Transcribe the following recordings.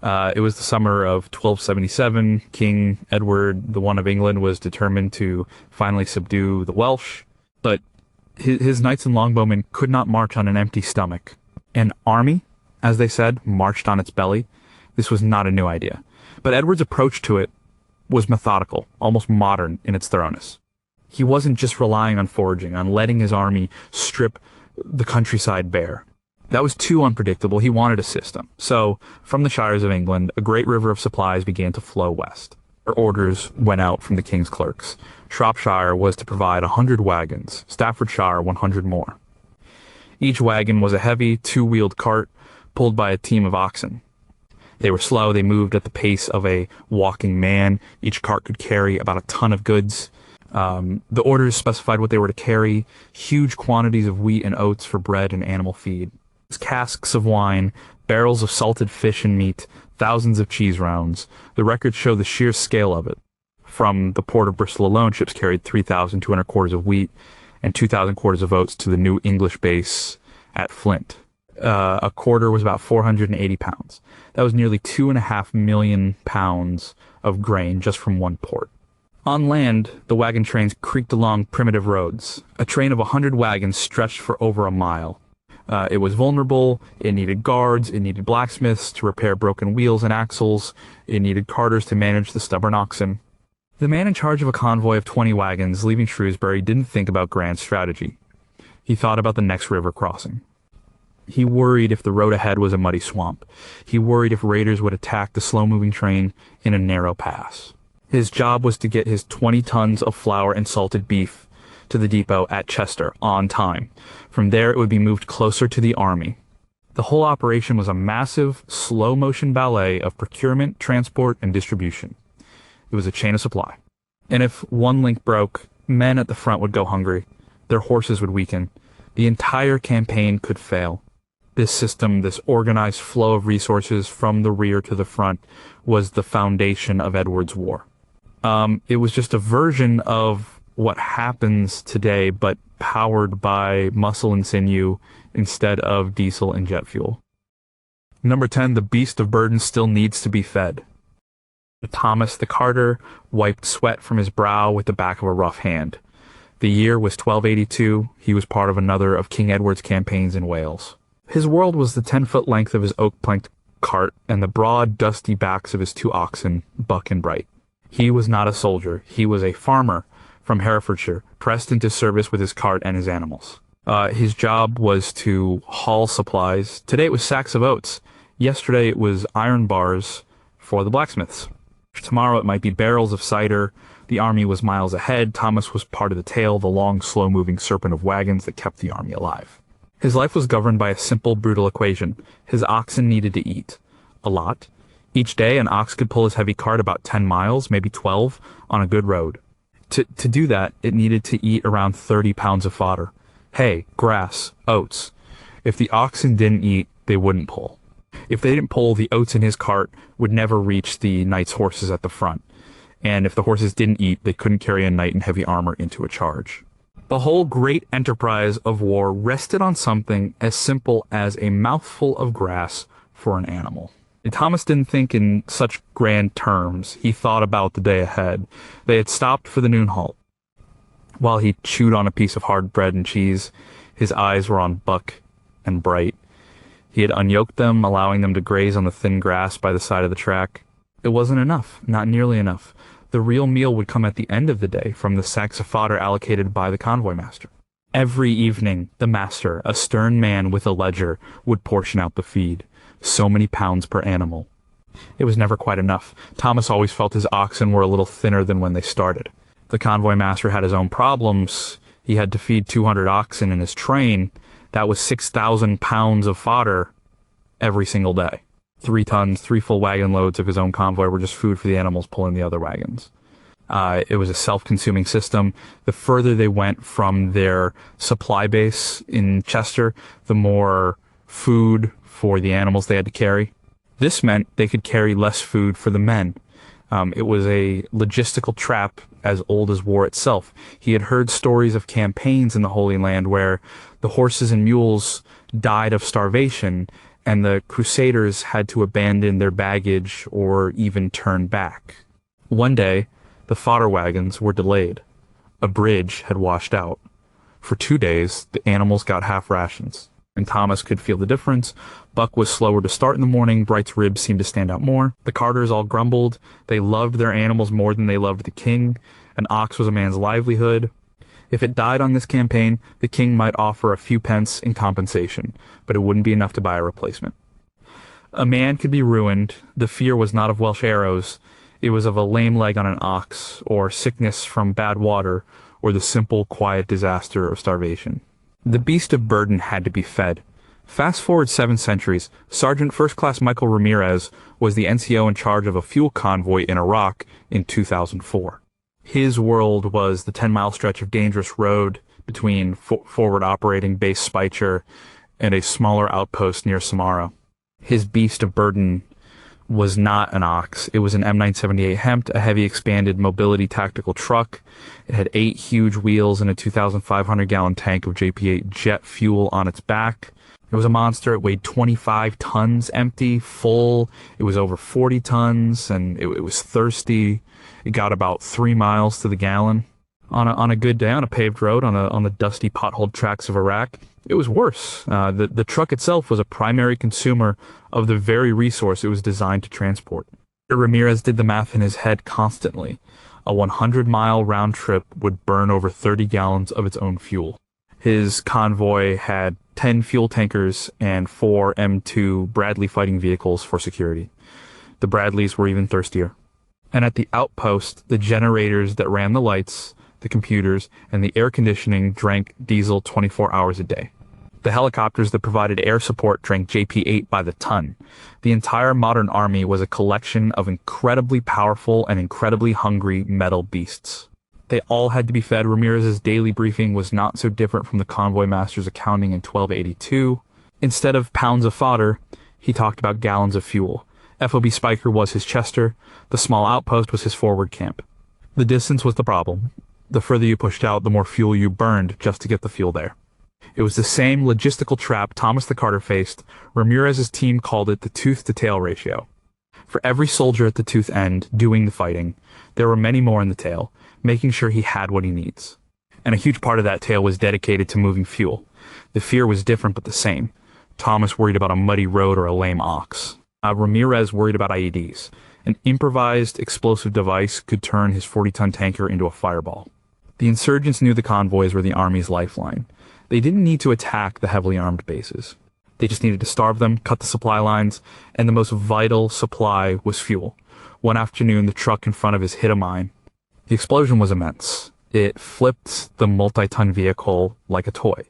It was the summer of 1277. King Edward I of England was determined to finally subdue the Welsh, but his knights and longbowmen could not march on an empty stomach. An army, as they said, marched on its belly. This was not a new idea, but Edward's approach to it was methodical, almost modern in its thoroughness. He wasn't just relying on foraging, on letting his army strip the countryside bare. That was too unpredictable. He wanted a system. So, from the shires of England, a great river of supplies began to flow west. Orders went out from the king's clerks. Shropshire was to provide 100 wagons, Staffordshire 100 more. Each wagon was a heavy, two-wheeled cart pulled by a team of oxen. They were slow, they moved at the pace of a walking man. Each cart could carry about a ton of goods. The orders specified what they were to carry: huge quantities of wheat and oats for bread and animal feed, casks of wine, barrels of salted fish and meat, thousands of cheese rounds. The records show the sheer scale of it. From the port of Bristol alone, ships carried 3,200 quarters of wheat and 2,000 quarters of oats to the new English base at Flint. A quarter was about 480 pounds. That was nearly 2.5 million pounds of grain just from one port. On land, the wagon trains creaked along primitive roads. A train of 100 wagons stretched for over a mile. It was vulnerable, it needed guards, it needed blacksmiths to repair broken wheels and axles, it needed carters to manage the stubborn oxen. The man in charge of a convoy of 20 wagons leaving Shrewsbury didn't think about grand strategy. He thought about the next river crossing. He worried if the road ahead was a muddy swamp. He worried if raiders would attack the slow-moving train in a narrow pass. His job was to get his 20 tons of flour and salted beef to the depot at Chester on time. From there, it would be moved closer to the army. The whole operation was a massive, slow-motion ballet of procurement, transport, and distribution. It was a chain of supply. And if one link broke, men at the front would go hungry. Their horses would weaken. The entire campaign could fail. This system, this organized flow of resources from the rear to the front, was the foundation of Edward's war. It was just a version of what happens today, but powered by muscle and sinew instead of diesel and jet fuel. Number 10, the beast of burden still needs to be fed. Thomas the carter wiped sweat from his brow with the back of a rough hand. The year was 1282. He was part of another of King Edward's campaigns in Wales. His world was the 10-foot length of his oak-planked cart and the broad, dusty backs of his 2 oxen, Buck and Bright. He was not a soldier. He was a farmer from Herefordshire, pressed into service with his cart and his animals. His job was to haul supplies. Today it was sacks of oats. Yesterday it was iron bars for the blacksmiths. Tomorrow it might be barrels of cider. The army was miles ahead. Thomas was part of the tail, the long, slow-moving serpent of wagons that kept the army alive. His life was governed by a simple, brutal equation. His oxen needed to eat. A lot. Each day, an ox could pull his heavy cart about 10 miles, maybe 12, on a good road. To do that, it needed to eat around 30 pounds of fodder. Hay, grass, oats. If the oxen didn't eat, they wouldn't pull. If they didn't pull, the oats in his cart would never reach the knight's horses at the front. And if the horses didn't eat, they couldn't carry a knight in heavy armor into a charge. The whole great enterprise of war rested on something as simple as a mouthful of grass for an animal. Thomas didn't think in such grand terms. He thought about the day ahead. They had stopped for the noon halt. While he chewed on a piece of hard bread and cheese, his eyes were on Buck and Bright. He had unyoked them, allowing them to graze on the thin grass by the side of the track. It wasn't enough, not nearly enough. The real meal would come at the end of the day from the sacks of fodder allocated by the convoy master. Every evening, the master, a stern man with a ledger, would portion out the feed. So many pounds per animal. It was never quite enough. Thomas always felt his oxen were a little thinner than when they started. The convoy master had his own problems. He had to feed 200 oxen in his train. That was 6,000 pounds of fodder every single day. 3 tons, 3 full wagon loads of his own convoy were just food for the animals pulling the other wagons. It was a self-consuming system. The further they went from their supply base in Chester, the more food for the animals they had to carry. This meant they could carry less food for the men. It was a logistical trap as old as war itself. He had heard stories of campaigns in the Holy Land where the horses and mules died of starvation, and the Crusaders had to abandon their baggage or even turn back. One day, the fodder wagons were delayed. A bridge had washed out. For 2 days, the animals got half rations, and Thomas could feel the difference. Buck was slower to start in the morning. Bright's ribs seemed to stand out more. The Carters all grumbled. They loved their animals more than they loved the king. An ox was a man's livelihood. If it died on this campaign, the king might offer a few pence in compensation, but it wouldn't be enough to buy a replacement. A man could be ruined. The fear was not of Welsh arrows. It was of a lame leg on an ox, or sickness from bad water, or the simple, quiet disaster of starvation. The beast of burden had to be fed. Fast forward 7 centuries, Sergeant First Class Michael Ramirez was the NCO in charge of a fuel convoy in Iraq in 2004. His world was the 10-mile stretch of dangerous road between forward operating base Speicher and a smaller outpost near Samara. His beast of burden was not an ox. It was an M978 Hempt, a heavy expanded mobility tactical truck. It had 8 huge wheels and a 2,500-gallon tank of JP8 jet fuel on its back. It was a monster. It weighed 25 tons empty, full. It was over 40 tons, and it was thirsty. It got about 3 miles to the gallon. On a good day, on a paved road, on the dusty potholed tracks of Iraq, it was worse. The truck itself was a primary consumer of the very resource it was designed to transport. Ramirez did the math in his head constantly. A 100-mile round trip would burn over 30 gallons of its own fuel. His convoy had 10 fuel tankers and 4 M2 Bradley fighting vehicles for security. The Bradleys were even thirstier. And at the outpost, the generators that ran the lights, the computers, and the air conditioning drank diesel 24 hours a day. The helicopters that provided air support drank JP8 by the ton. The entire modern army was a collection of incredibly powerful and incredibly hungry metal beasts. They all had to be fed. Ramirez's daily briefing was not so different from the convoy master's accounting in 1282. Instead of pounds of fodder, he talked about gallons of fuel. FOB Speicher was his Chester. The small outpost was his forward camp. The distance was the problem. The further you pushed out, the more fuel you burned just to get the fuel there. It was the same logistical trap Thomas the Carter faced. Ramirez's team called it the tooth-to-tail ratio. For every soldier at the tooth end doing the fighting, there were many more in the tail, making sure he had what he needs. And a huge part of that tail was dedicated to moving fuel. The fear was different but the same. Thomas worried about a muddy road or a lame ox. Ramirez worried about IEDs. An improvised explosive device could turn his 40-ton tanker into a fireball. The insurgents knew the convoys were the army's lifeline. They didn't need to attack the heavily armed bases. They just needed to starve them, cut the supply lines, and the most vital supply was fuel. One afternoon, the truck in front of us hit a mine. The explosion was immense. It flipped the multi-ton vehicle like a toy.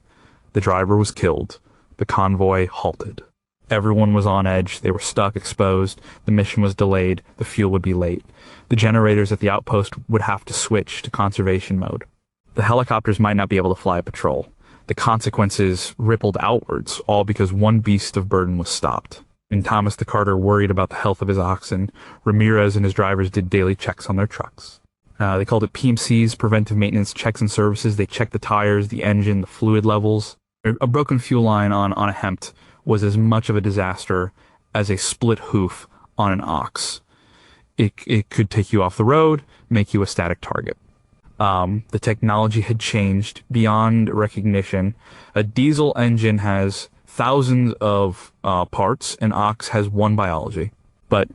The driver was killed. The convoy halted. Everyone was on edge. They were stuck, exposed. The mission was delayed. The fuel would be late. The generators at the outpost would have to switch to conservation mode. The helicopters might not be able to fly a patrol. The consequences rippled outwards, all because one beast of burden was stopped. And Thomas the Carter worried about the health of his oxen. Ramirez and his drivers did daily checks on their trucks. They called it PMCs, preventive maintenance checks and services. They checked the tires, the engine, the fluid levels. A broken fuel line on a Hempt was as much of a disaster as a split hoof on an ox. It could take you off the road, make you a static target. The technology had changed beyond recognition. A diesel engine has thousands of parts, an ox has one biology, but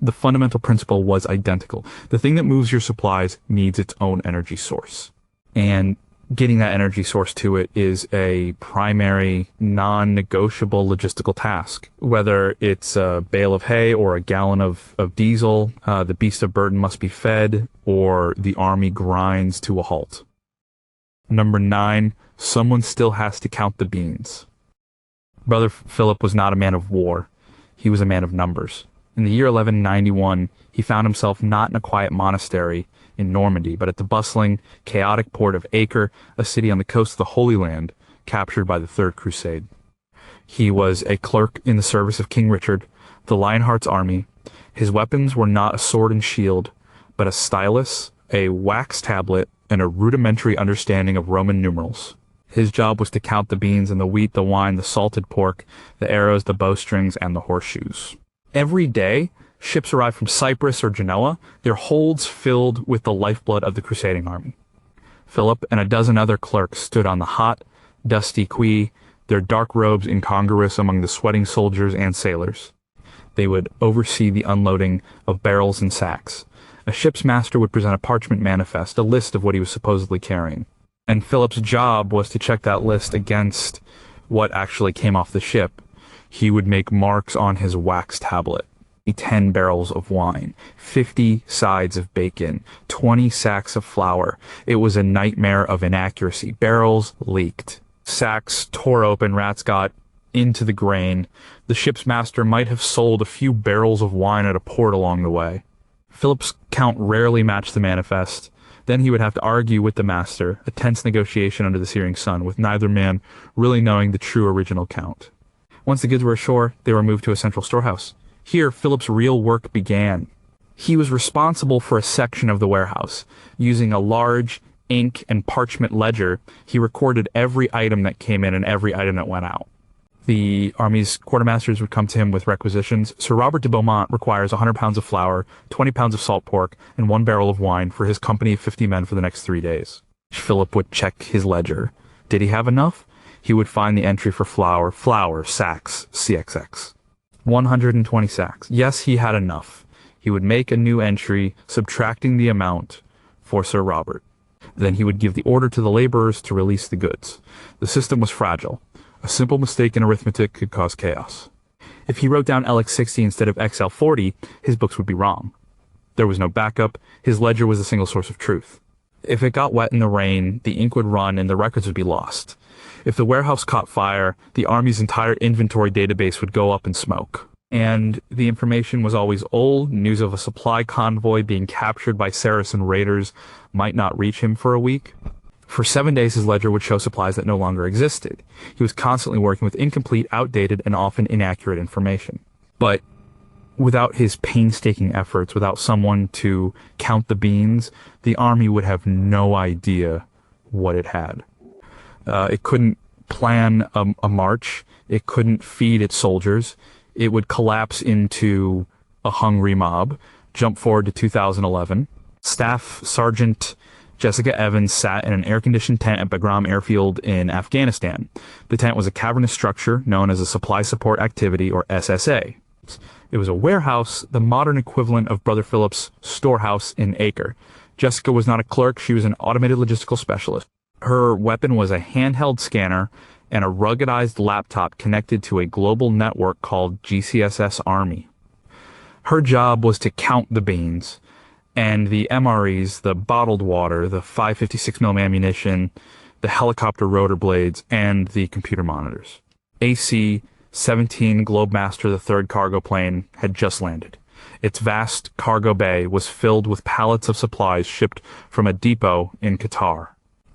the fundamental principle was identical. The thing that moves your supplies needs its own energy source. And getting that energy source to it is a primary, non-negotiable logistical task. Whether it's a bale of hay or a gallon of diesel, the beast of burden must be fed, or the army grinds to a halt. Number 9, someone still has to count the beans. Brother Philip was not a man of war. He was a man of numbers. In the year 1191, he found himself not in a quiet monastery in Normandy, but at the bustling, chaotic port of Acre, a city on the coast of the Holy Land, captured by the Third Crusade. He was a clerk in the service of King Richard, the Lionheart's army. His weapons were not a sword and shield, but a stylus, a wax tablet, and a rudimentary understanding of Roman numerals. His job was to count the beans and the wheat, the wine, the salted pork, the arrows, the bowstrings, and the horseshoes. Every day, ships arrived from Cyprus or Genoa, their holds filled with the lifeblood of the crusading army. Philip and a dozen other clerks stood on the hot, dusty quay, their dark robes incongruous among the sweating soldiers and sailors. They would oversee the unloading of barrels and sacks. A ship's master would present a parchment manifest, a list of what he was supposedly carrying. And Philip's job was to check that list against what actually came off the ship. He would make marks on his wax tablet. 10 barrels of wine, 50 sides of bacon, 20 sacks of flour. It was a nightmare of inaccuracy. Barrels leaked. Sacks tore open, rats got into the grain. The ship's master might have sold a few barrels of wine at a port along the way. Philip's count rarely matched the manifest. Then he would have to argue with the master, a tense negotiation under the searing sun, with neither man really knowing the true original count. Once the goods were ashore, they were moved to a central storehouse. Here, Philip's real work began. He was responsible for a section of the warehouse. Using a large ink and parchment ledger, he recorded every item that came in and every item that went out. The army's quartermasters would come to him with requisitions. Sir Robert de Beaumont requires 100 pounds of flour, 20 pounds of salt pork, and 1 barrel of wine for his company of 50 men for the next 3 days. Philip would check his ledger. Did he have enough? He would find the entry for flour, sacks, CXX. 120 sacks. Yes, he had enough. He would make a new entry, subtracting the amount for Sir Robert. Then he would give the order to the laborers to release the goods. The system was fragile. A simple mistake in arithmetic could cause chaos. If he wrote down LX60 instead of XL40, his books would be wrong. There was no backup. His ledger was a single source of truth. If it got wet in the rain, the ink would run and the records would be lost. If the warehouse caught fire, the army's entire inventory database would go up in smoke. And the information was always old. News of a supply convoy being captured by Saracen raiders might not reach him for a week. For 7 days, his ledger would show supplies that no longer existed. He was constantly working with incomplete, outdated, and often inaccurate information. But without his painstaking efforts, without someone to count the beans, the army would have no idea what it had. It couldn't plan a march. It couldn't feed its soldiers. It would collapse into a hungry mob. Jump forward to 2011. Staff Sergeant Jessica Evans sat in an air-conditioned tent at Bagram Airfield in Afghanistan. The tent was a cavernous structure known as a Supply Support Activity, or SSA. It was a warehouse, the modern equivalent of Brother Philip's storehouse in Acre. Jessica was not a clerk, she was an automated logistical specialist. Her weapon was a handheld scanner and a ruggedized laptop connected to a global network called GCSS Army. Her job was to count the beans, and the MREs, the bottled water, the 556mm ammunition, the helicopter rotor blades, and the computer monitors. AC-17 Globemaster III cargo plane had just landed. Its vast cargo bay was filled with pallets of supplies shipped from a depot in Qatar.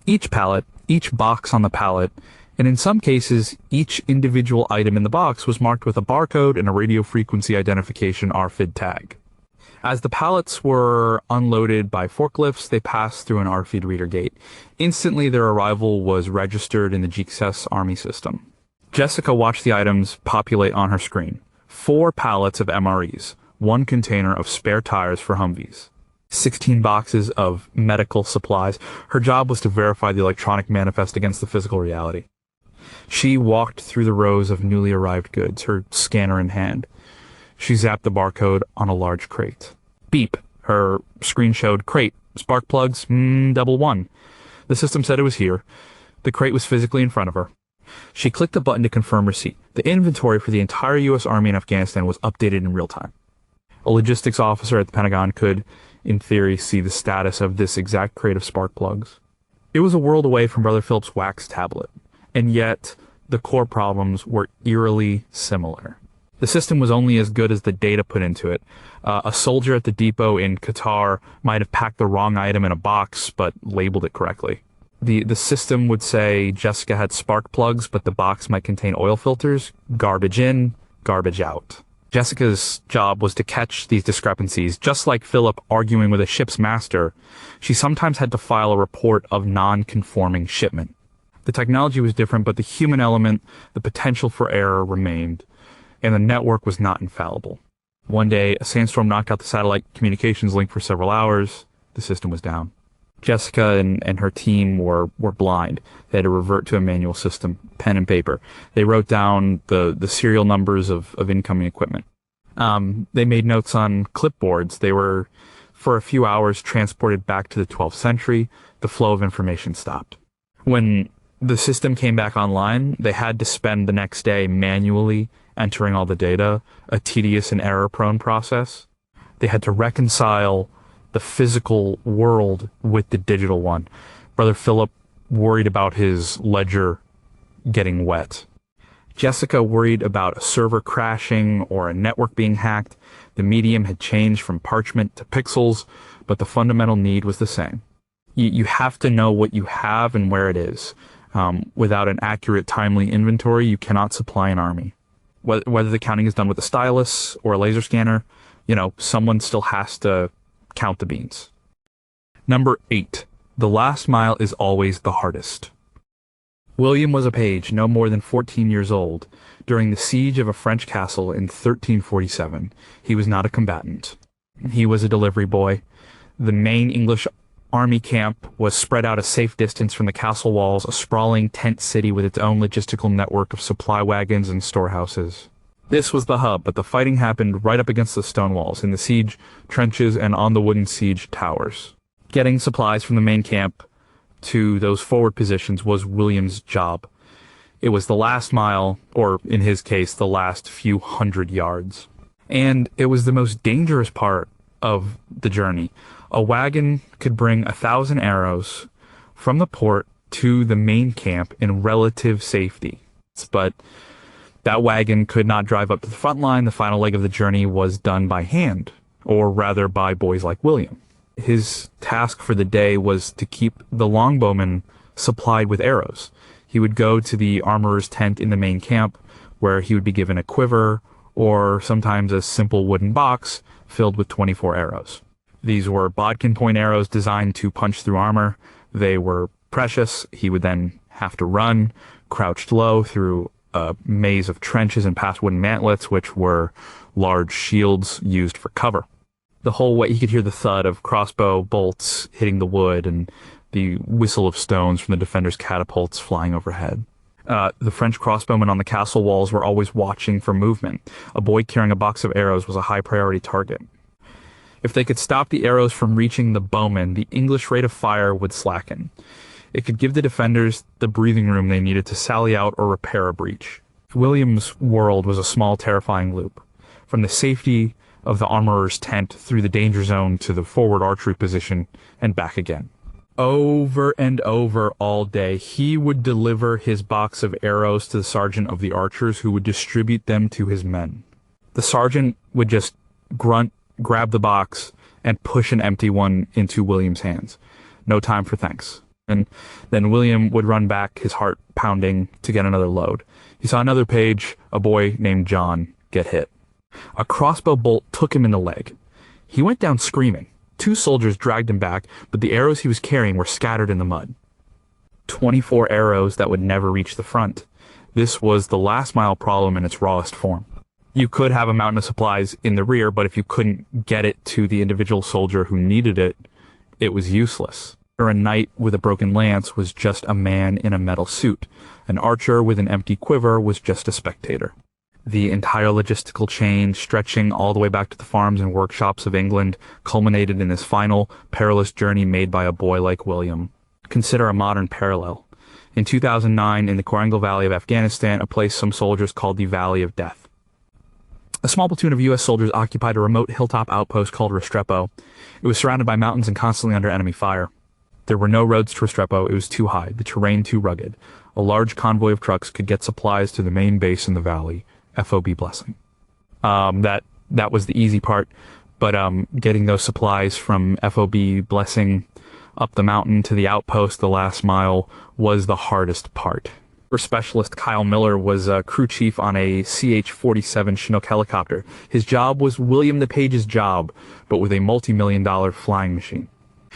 Each pallet, each box on the pallet, and in some cases, each individual item in the box was marked with a barcode and a radio frequency identification RFID tag. As the pallets were unloaded by forklifts, they passed through an RFID reader gate. Instantly, their arrival was registered in the GCSS Army system. Jessica watched the items populate on her screen. 4 pallets of MREs, 1 container of spare tires for Humvees, 16 boxes of medical supplies. Her job was to verify the electronic manifest against the physical reality. She walked through the rows of newly arrived goods, her scanner in hand. She zapped the barcode on a large crate. Beep. Her screen showed crate. Spark plugs, double 1. The system said it was here. The crate was physically in front of her. She clicked the button to confirm receipt. The inventory for the entire U.S. Army in Afghanistan was updated in real time. A logistics officer at the Pentagon could, in theory, see the status of this exact crate of spark plugs. It was a world away from Brother Philip's wax tablet, and yet the core problems were eerily similar. The system was only as good as the data put into it. A soldier at the depot in Qatar might have packed the wrong item in a box, but labeled it correctly. The system would say Jessica had spark plugs, but the box might contain oil filters. Garbage in, garbage out. Jessica's job was to catch these discrepancies. Just like Philip arguing with a ship's master, she sometimes had to file a report of non-conforming shipment. The technology was different, but the human element, the potential for error remained, and the network was not infallible. One day, a sandstorm knocked out the satellite communications link for several hours. The system was down. Jessica and her team were blind. They had to revert to a manual system, pen and paper. They wrote down the serial numbers of incoming equipment. They made notes on clipboards. They were, for a few hours, transported back to the 12th century. The flow of information stopped. When the system came back online, they had to spend the next day manually entering all the data, a tedious and error-prone process. They had to reconcile the physical world with the digital one. Brother Philip worried about his ledger getting wet. Jessica worried about a server crashing or a network being hacked. The medium had changed from parchment to pixels, but the fundamental need was the same. You have to know what you have and where it is. Without an accurate, timely inventory, you cannot supply an army. Whether the counting is done with a stylus or a laser scanner, someone still has to count the beans. Number 8. The last mile is always the hardest. William was a page, no more than 14 years old. During the siege of a French castle in 1347, he was not a combatant. He was a delivery boy. The main English army camp was spread out a safe distance from the castle walls, a sprawling tent city with its own logistical network of supply wagons and storehouses. This was the hub, but the fighting happened right up against the stone walls, in the siege trenches and on the wooden siege towers. Getting supplies from the main camp to those forward positions was William's job. It was the last mile, or in his case, the last few hundred yards. And it was the most dangerous part of the journey. A wagon could bring 1,000 arrows from the port to the main camp in relative safety. But that wagon could not drive up to the front line. The final leg of the journey was done by hand, or rather by boys like William. His task for the day was to keep the longbowmen supplied with arrows. He would go to the armorer's tent in the main camp, where he would be given a quiver, or sometimes a simple wooden box filled with 24 arrows. These were bodkin point arrows designed to punch through armor. They were precious. He would then have to run, crouched low through a maze of trenches and past wooden mantlets, which were large shields used for cover. The whole way, he could hear the thud of crossbow bolts hitting the wood and the whistle of stones from the defenders' catapults flying overhead. The French crossbowmen on the castle walls were always watching for movement. A boy carrying a box of arrows was a high priority target. If they could stop the arrows from reaching the bowmen, the English rate of fire would slacken. It could give the defenders the breathing room they needed to sally out or repair a breach. William's world was a small, terrifying loop. From the safety of the armorer's tent through the danger zone to the forward archery position and back again. Over and over all day, he would deliver his box of arrows to the sergeant of the archers, who would distribute them to his men. The sergeant would just grunt, grab the box, and push an empty one into William's hands. No time for thanks. And then William would run back, his heart pounding, to get another load. He saw another page, a boy named John, get hit. A crossbow bolt took him in the leg. He went down screaming. 2 soldiers dragged him back, but the arrows he was carrying were scattered in the mud. 24 arrows that would never reach the front. This was the last mile problem in its rawest form. You could have a mountain of supplies in the rear, but if you couldn't get it to the individual soldier who needed it, it was useless. Or a knight with a broken lance was just a man in a metal suit. An archer with an empty quiver was just a spectator. The entire logistical chain, stretching all the way back to the farms and workshops of England, culminated in this final, perilous journey made by a boy like William. Consider a modern parallel. In 2009, in the Korangal Valley of Afghanistan, a place some soldiers called the Valley of Death. A small platoon of U.S. soldiers occupied a remote hilltop outpost called Restrepo. It was surrounded by mountains and constantly under enemy fire. There were no roads to Restrepo. It was too high, the terrain too rugged. A large convoy of trucks could get supplies to the main base in the valley, FOB Blessing. That was the easy part, but getting those supplies from FOB Blessing up the mountain to the outpost, the last mile, was the hardest part. First Specialist Kyle Miller was a crew chief on a CH-47 Chinook helicopter. His job was William the Page's job, but with a multi-million-dollar flying machine.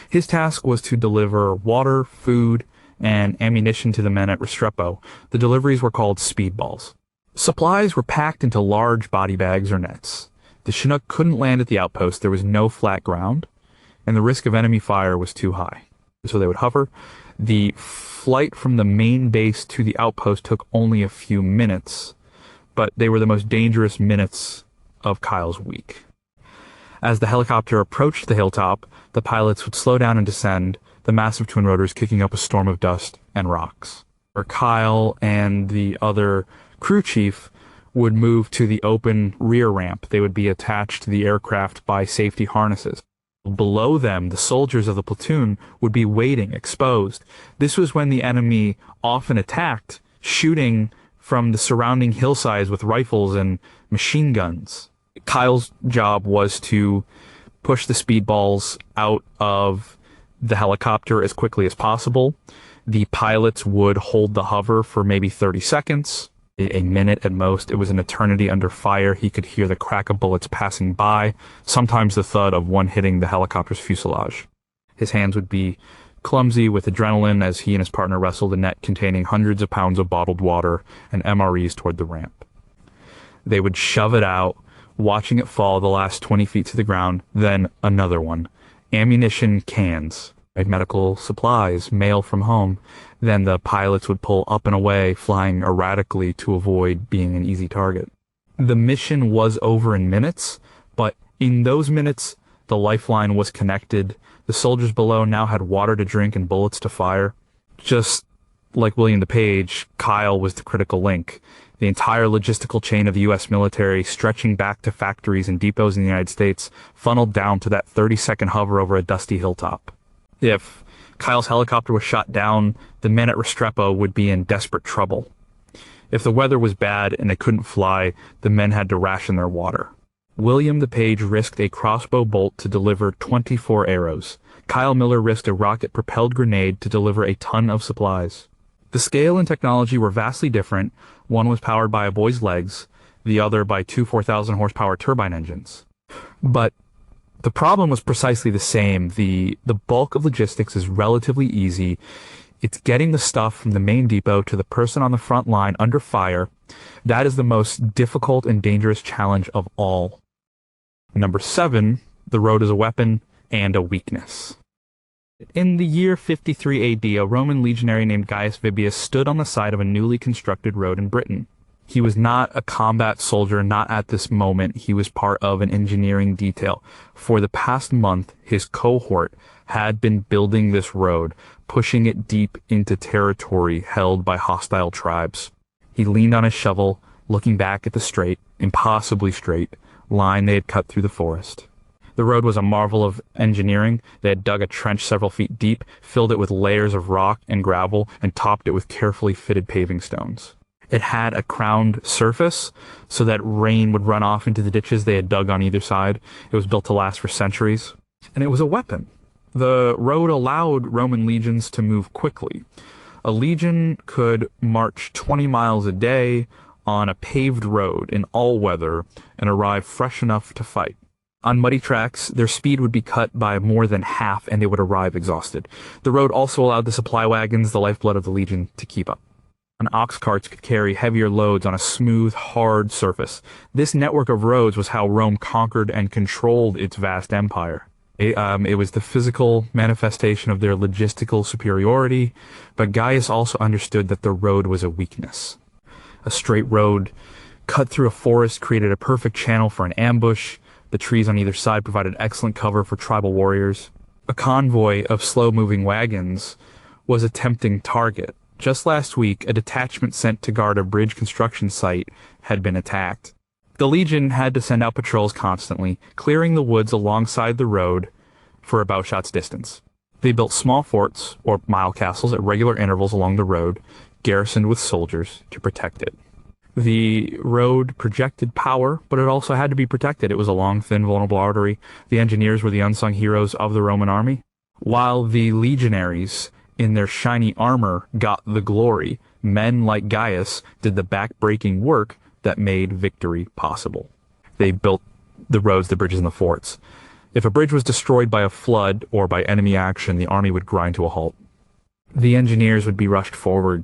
His task was to deliver water, food, and ammunition to the men at Restrepo. The deliveries were called speedballs. Supplies were packed into large body bags or nets. The Chinook couldn't land at the outpost. There was no flat ground, and the risk of enemy fire was too high. So they would hover. The flight from the main base to the outpost took only a few minutes, but they were the most dangerous minutes of Kyle's week. As the helicopter approached the hilltop, the pilots would slow down and descend, the massive twin rotors kicking up a storm of dust and rocks. Where Kyle and the other crew chief would move to the open rear ramp. They would be attached to the aircraft by safety harnesses. Below them, the soldiers of the platoon would be waiting, exposed. This was when the enemy often attacked, shooting from the surrounding hillsides with rifles and machine guns. Kyle's job was to push the speedballs out of the helicopter as quickly as possible. The pilots would hold the hover for maybe 30 seconds, a minute at most. It was an eternity under fire. He could hear the crack of bullets passing by, sometimes the thud of one hitting the helicopter's fuselage. His hands would be clumsy with adrenaline as he and his partner wrestled a net containing hundreds of pounds of bottled water and MREs toward the ramp. They would shove it out, watching it fall the last 20 feet to the ground, then another one. Ammunition cans, medical supplies, mail from home. Then the pilots would pull up and away, flying erratically to avoid being an easy target. The mission was over in minutes, but in those minutes, the lifeline was connected. The soldiers below now had water to drink and bullets to fire. Just like William DePage, Kyle was the critical link. The entire logistical chain of the U.S. military, stretching back to factories and depots in the United States, funneled down to that 30-second hover over a dusty hilltop. If Kyle's helicopter was shot down, the men at Restrepo would be in desperate trouble. If the weather was bad and they couldn't fly, the men had to ration their water. William DePage risked a crossbow bolt to deliver 24 arrows. Kyle Miller risked a rocket-propelled grenade to deliver a ton of supplies. The scale and technology were vastly different. One was powered by a boy's legs, the other by two 4,000 horsepower turbine engines. But the problem was precisely the same. The bulk of logistics is relatively easy. It's getting the stuff from the main depot to the person on the front line under fire. That is the most difficult and dangerous challenge of all. Number 7, the road is a weapon and a weakness. In the year 53 AD, a Roman legionary named Gaius Vibius stood on the side of a newly constructed road in Britain. He was not a combat soldier, not at this moment. He was part of an engineering detail. For the past month, his cohort had been building this road, pushing it deep into territory held by hostile tribes. He leaned on his shovel, looking back at the straight, impossibly straight, line they had cut through the forest. The road was a marvel of engineering. They had dug a trench several feet deep, filled it with layers of rock and gravel, and topped it with carefully fitted paving stones. It had a crowned surface so that rain would run off into the ditches they had dug on either side. It was built to last for centuries. And it was a weapon. The road allowed Roman legions to move quickly. A legion could march 20 miles a day on a paved road in all weather and arrive fresh enough to fight. On muddy tracks, their speed would be cut by more than half and they would arrive exhausted. The road also allowed the supply wagons, the lifeblood of the legion, to keep up. And ox carts could carry heavier loads on a smooth, hard surface. This network of roads was how Rome conquered and controlled its vast empire. It was the physical manifestation of their logistical superiority, but Gaius also understood that the road was a weakness. A straight road cut through a forest created a perfect channel for an ambush. The trees on either side provided excellent cover for tribal warriors. A convoy of slow-moving wagons was a tempting target. Just last week, a detachment sent to guard a bridge construction site had been attacked. The Legion had to send out patrols constantly, clearing the woods alongside the road for a bowshot's distance. They built small forts, or mile castles, at regular intervals along the road, garrisoned with soldiers to protect it. The road projected power, but it also had to be protected. It was a long, thin, vulnerable artery. The engineers were the unsung heroes of the Roman army, while the legionaries, in their shiny armor, got the glory. Men like Gaius did the back-breaking work that made victory possible. They built the roads, the bridges, and the forts. If a bridge was destroyed by a flood or by enemy action, the army would grind to a halt. The engineers would be rushed forward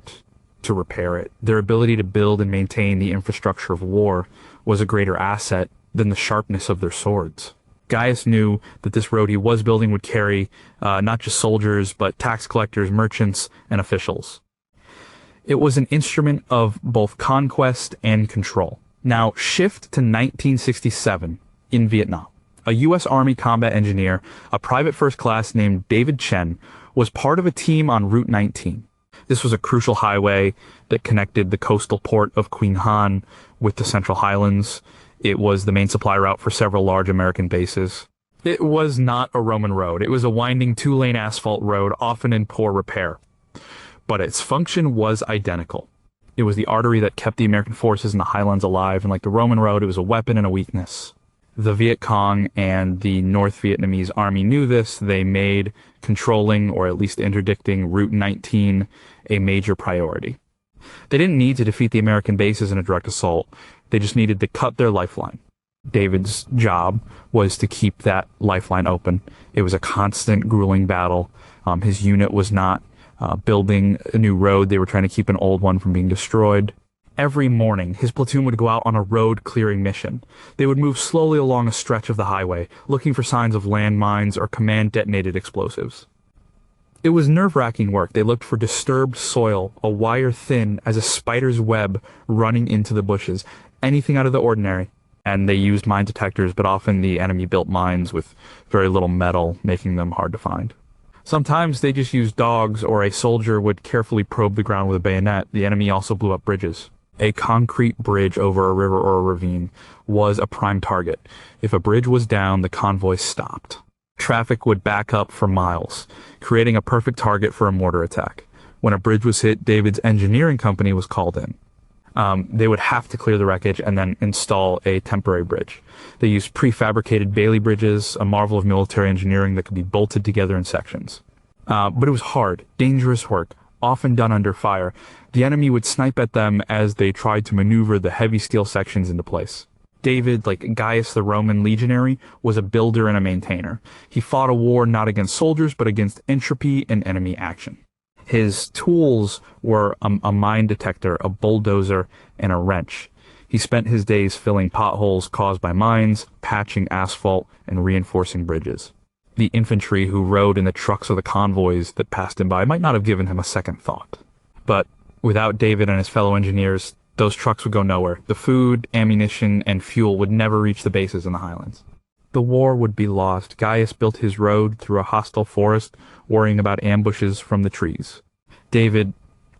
to repair it. Their ability to build and maintain the infrastructure of war was a greater asset than the sharpness of their swords. Gaius knew that this road he was building would carry not just soldiers, but tax collectors, merchants, and officials. It was an instrument of both conquest and control. Now, shift to 1967 in Vietnam. A U.S. Army combat engineer, a private first class named David Chen, was part of a team on Route 19. This was a crucial highway that connected the coastal port of Queen Han with the Central Highlands. It was the main supply route for several large American bases. It was not a Roman road. It was a winding two-lane asphalt road, often in poor repair. But its function was identical. It was the artery that kept the American forces in the highlands alive, and like the Roman road, it was a weapon and a weakness. The Viet Cong and the North Vietnamese army knew this. They made controlling, or at least interdicting, Route 19 a major priority. They didn't need to defeat the American bases in a direct assault. They just needed to cut their lifeline. David's job was to keep that lifeline open. It was a constant, grueling battle. His unit was not building a new road. They were trying to keep an old one from being destroyed. Every morning, his platoon would go out on a road-clearing mission. They would move slowly along a stretch of the highway, looking for signs of landmines or command-detonated explosives. It was nerve-wracking work. They looked for disturbed soil, a wire thin as a spider's web running into the bushes, anything out of the ordinary. And they used mine detectors, but often the enemy built mines with very little metal, making them hard to find. Sometimes they just used dogs, or a soldier would carefully probe the ground with a bayonet. The enemy also blew up bridges. A concrete bridge over a river or a ravine was a prime target. If a bridge was down, the convoy stopped. Traffic would back up for miles, creating a perfect target for a mortar attack. When a bridge was hit, David's engineering company was called in. They would have to clear the wreckage and then install a temporary bridge. They used prefabricated Bailey bridges, a marvel of military engineering that could be bolted together in sections. But it was hard, dangerous work, often done under fire. The enemy would snipe at them as they tried to maneuver the heavy steel sections into place. David, like Gaius the Roman legionary, was a builder and a maintainer. He fought a war not against soldiers, but against entropy and enemy action. His tools were a mine detector, a bulldozer, and a wrench. He spent his days filling potholes caused by mines, patching asphalt, and reinforcing bridges. The infantry who rode in the trucks of the convoys that passed him by might not have given him a second thought. But without David and his fellow engineers, those trucks would go nowhere. The food, ammunition, and fuel would never reach the bases in the highlands. The war would be lost. Gaius built his road through a hostile forest, worrying about ambushes from the trees. David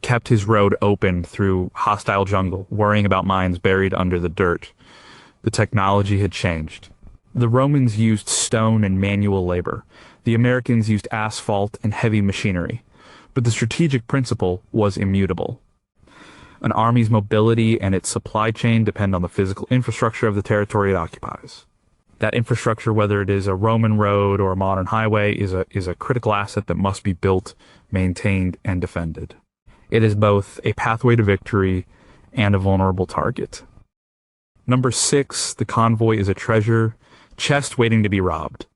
kept his road open through hostile jungle, worrying about mines buried under the dirt. The technology had changed. The Romans used stone and manual labor. The Americans used asphalt and heavy machinery. But the strategic principle was immutable. An army's mobility and its supply chain depend on the physical infrastructure of the territory it occupies. That infrastructure, whether it is a Roman road or a modern highway, is a critical asset that must be built, maintained, and defended. It is both a pathway to victory and a vulnerable target. Number 6, the convoy is a treasure chest waiting to be robbed.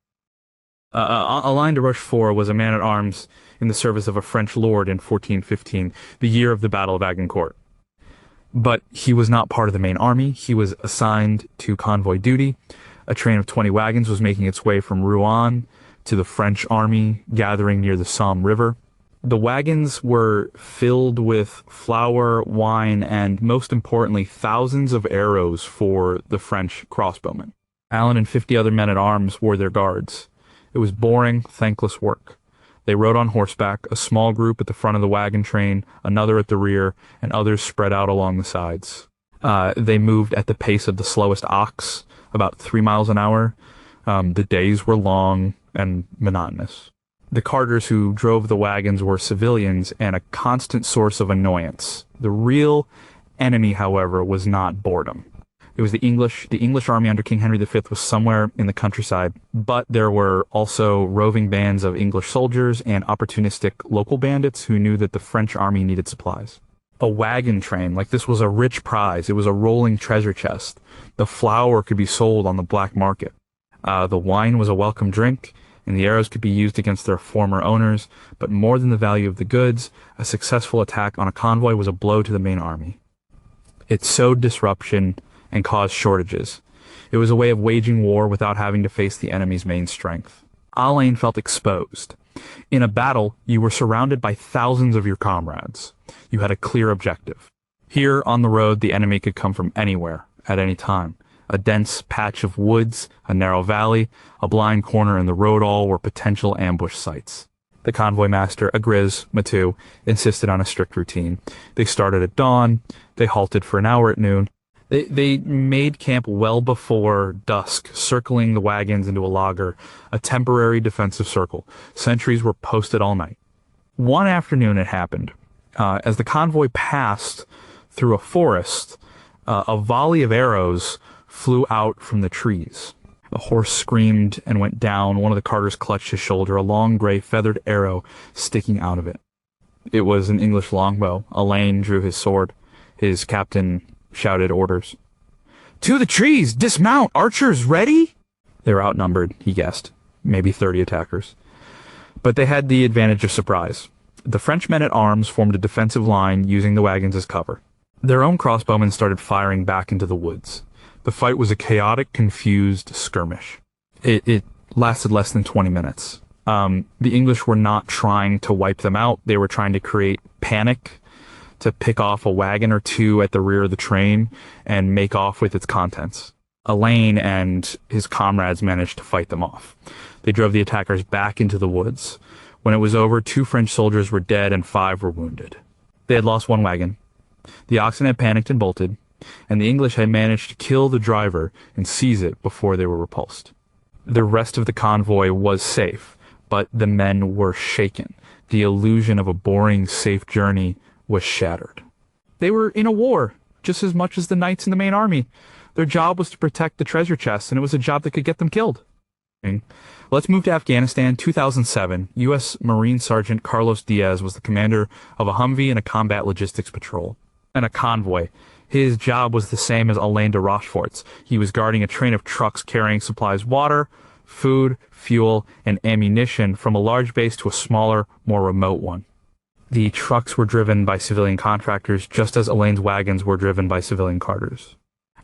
Alain de Rochefort was a man-at-arms in the service of a French lord in 1415, the year of the Battle of Agincourt. But he was not part of the main army. He was assigned to convoy duty. A train of 20 wagons was making its way from Rouen to the French army gathering near the Somme River. The wagons were filled with flour, wine, and most importantly, thousands of arrows for the French crossbowmen. Allen and 50 other men-at-arms were their guards. It was boring, thankless work. They rode on horseback, a small group at the front of the wagon train, another at the rear, and others spread out along the sides. They moved at the pace of the slowest ox, about 3 miles an hour. The days were long and monotonous. The carters who drove the wagons were civilians and a constant source of annoyance. The real enemy, however, was not boredom. It was the English. The English army under King Henry V was somewhere in the countryside, but there were also roving bands of English soldiers and opportunistic local bandits who knew that the French army needed supplies. A wagon train, like this, was a rich prize. It was a rolling treasure chest. The flour could be sold on the black market. The wine was a welcome drink, and the arrows could be used against their former owners, but more than the value of the goods, a successful attack on a convoy was a blow to the main army. It sowed disruption and caused shortages. It was a way of waging war without having to face the enemy's main strength. Alain felt exposed. In a battle, you were surrounded by thousands of your comrades. You had a clear objective. Here on the road, the enemy could come from anywhere, at any time. A dense patch of woods, a narrow valley, a blind corner in the road all were potential ambush sites. The convoy master, Agriz Matu, insisted on a strict routine. They started at dawn, they halted for an hour at noon. They made camp well before dusk, circling the wagons into a laager, a temporary defensive circle. Sentries were posted all night. One afternoon it happened. As the convoy passed through a forest, a volley of arrows flew out from the trees. A horse screamed and went down. One of the carters clutched his shoulder, a long gray feathered arrow sticking out of it. It was an English longbow. Alain drew his sword. His captain shouted orders. "To the trees! Dismount! Archers ready!" They were outnumbered, he guessed. Maybe 30 attackers. But they had the advantage of surprise. The French men at arms formed a defensive line using the wagons as cover. Their own crossbowmen started firing back into the woods. The fight was a chaotic, confused skirmish. It lasted less than 20 minutes. The English were not trying to wipe them out. They were trying to create panic, to pick off a wagon or two at the rear of the train and make off with its contents. Alain and his comrades managed to fight them off. They drove the attackers back into the woods. When it was over, 2 French soldiers were dead and 5 were wounded. They had lost 1 wagon. The oxen had panicked and bolted, and the English had managed to kill the driver and seize it before they were repulsed. The rest of the convoy was safe, but the men were shaken. The illusion of a boring, safe journey was shattered. They were in a war, just as much as the knights in the main army. Their job was to protect the treasure chests, and it was a job that could get them killed. Let's move to Afghanistan. 2007, U.S. Marine Sergeant Carlos Diaz was the commander of a Humvee and a combat logistics patrol, and a convoy. His job was the same as Alain de Rochefort's. He was guarding a train of trucks carrying supplies, water, food, fuel, and ammunition from a large base to a smaller, more remote one. The trucks were driven by civilian contractors, just as Alain's wagons were driven by civilian carters.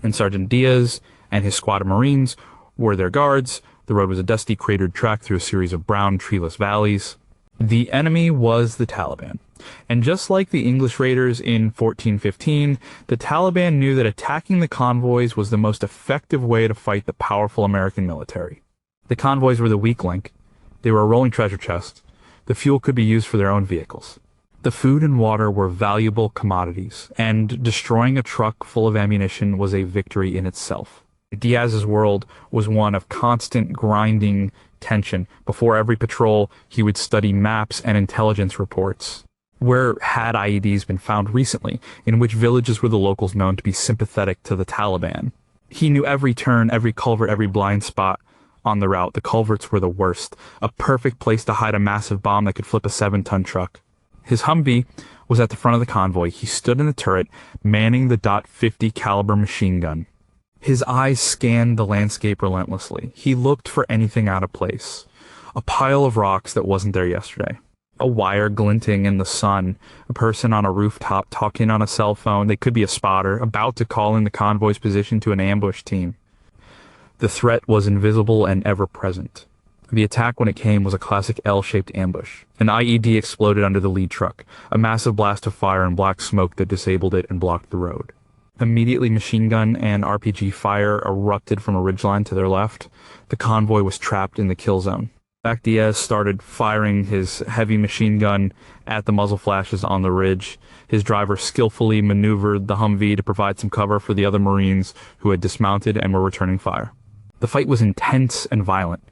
And Sergeant Diaz and his squad of Marines were their guards. The road was a dusty, cratered track through a series of brown, treeless valleys. The enemy was the Taliban. And just like the English raiders in 1415, the Taliban knew that attacking the convoys was the most effective way to fight the powerful American military. The convoys were the weak link. They were a rolling treasure chest. The fuel could be used for their own vehicles. The food and water were valuable commodities, and destroying a truck full of ammunition was a victory in itself. Diaz's world was one of constant grinding tension. Before every patrol, he would study maps and intelligence reports. Where had IEDs been found recently? In which villages were the locals known to be sympathetic to the Taliban? He knew every turn, every culvert, every blind spot on the route. The culverts were the worst. A perfect place to hide a massive bomb that could flip a 7-ton truck. His Humvee was at the front of the convoy. He stood in the turret, manning the .50 caliber machine gun. His eyes scanned the landscape relentlessly. He looked for anything out of place. A pile of rocks that wasn't there yesterday. A wire glinting in the sun. A person on a rooftop talking on a cell phone. They could be a spotter, about to call in the convoy's position to an ambush team. The threat was invisible and ever-present. The attack, when it came, was a classic L-shaped ambush. An IED exploded under the lead truck, a massive blast of fire and black smoke that disabled it and blocked the road. Immediately, machine gun and RPG fire erupted from a ridgeline to their left. The convoy was trapped in the kill zone. Back Diaz started firing his heavy machine gun at the muzzle flashes on the ridge. His driver skillfully maneuvered the Humvee to provide some cover for the other Marines who had dismounted and were returning fire. The fight was intense and violent.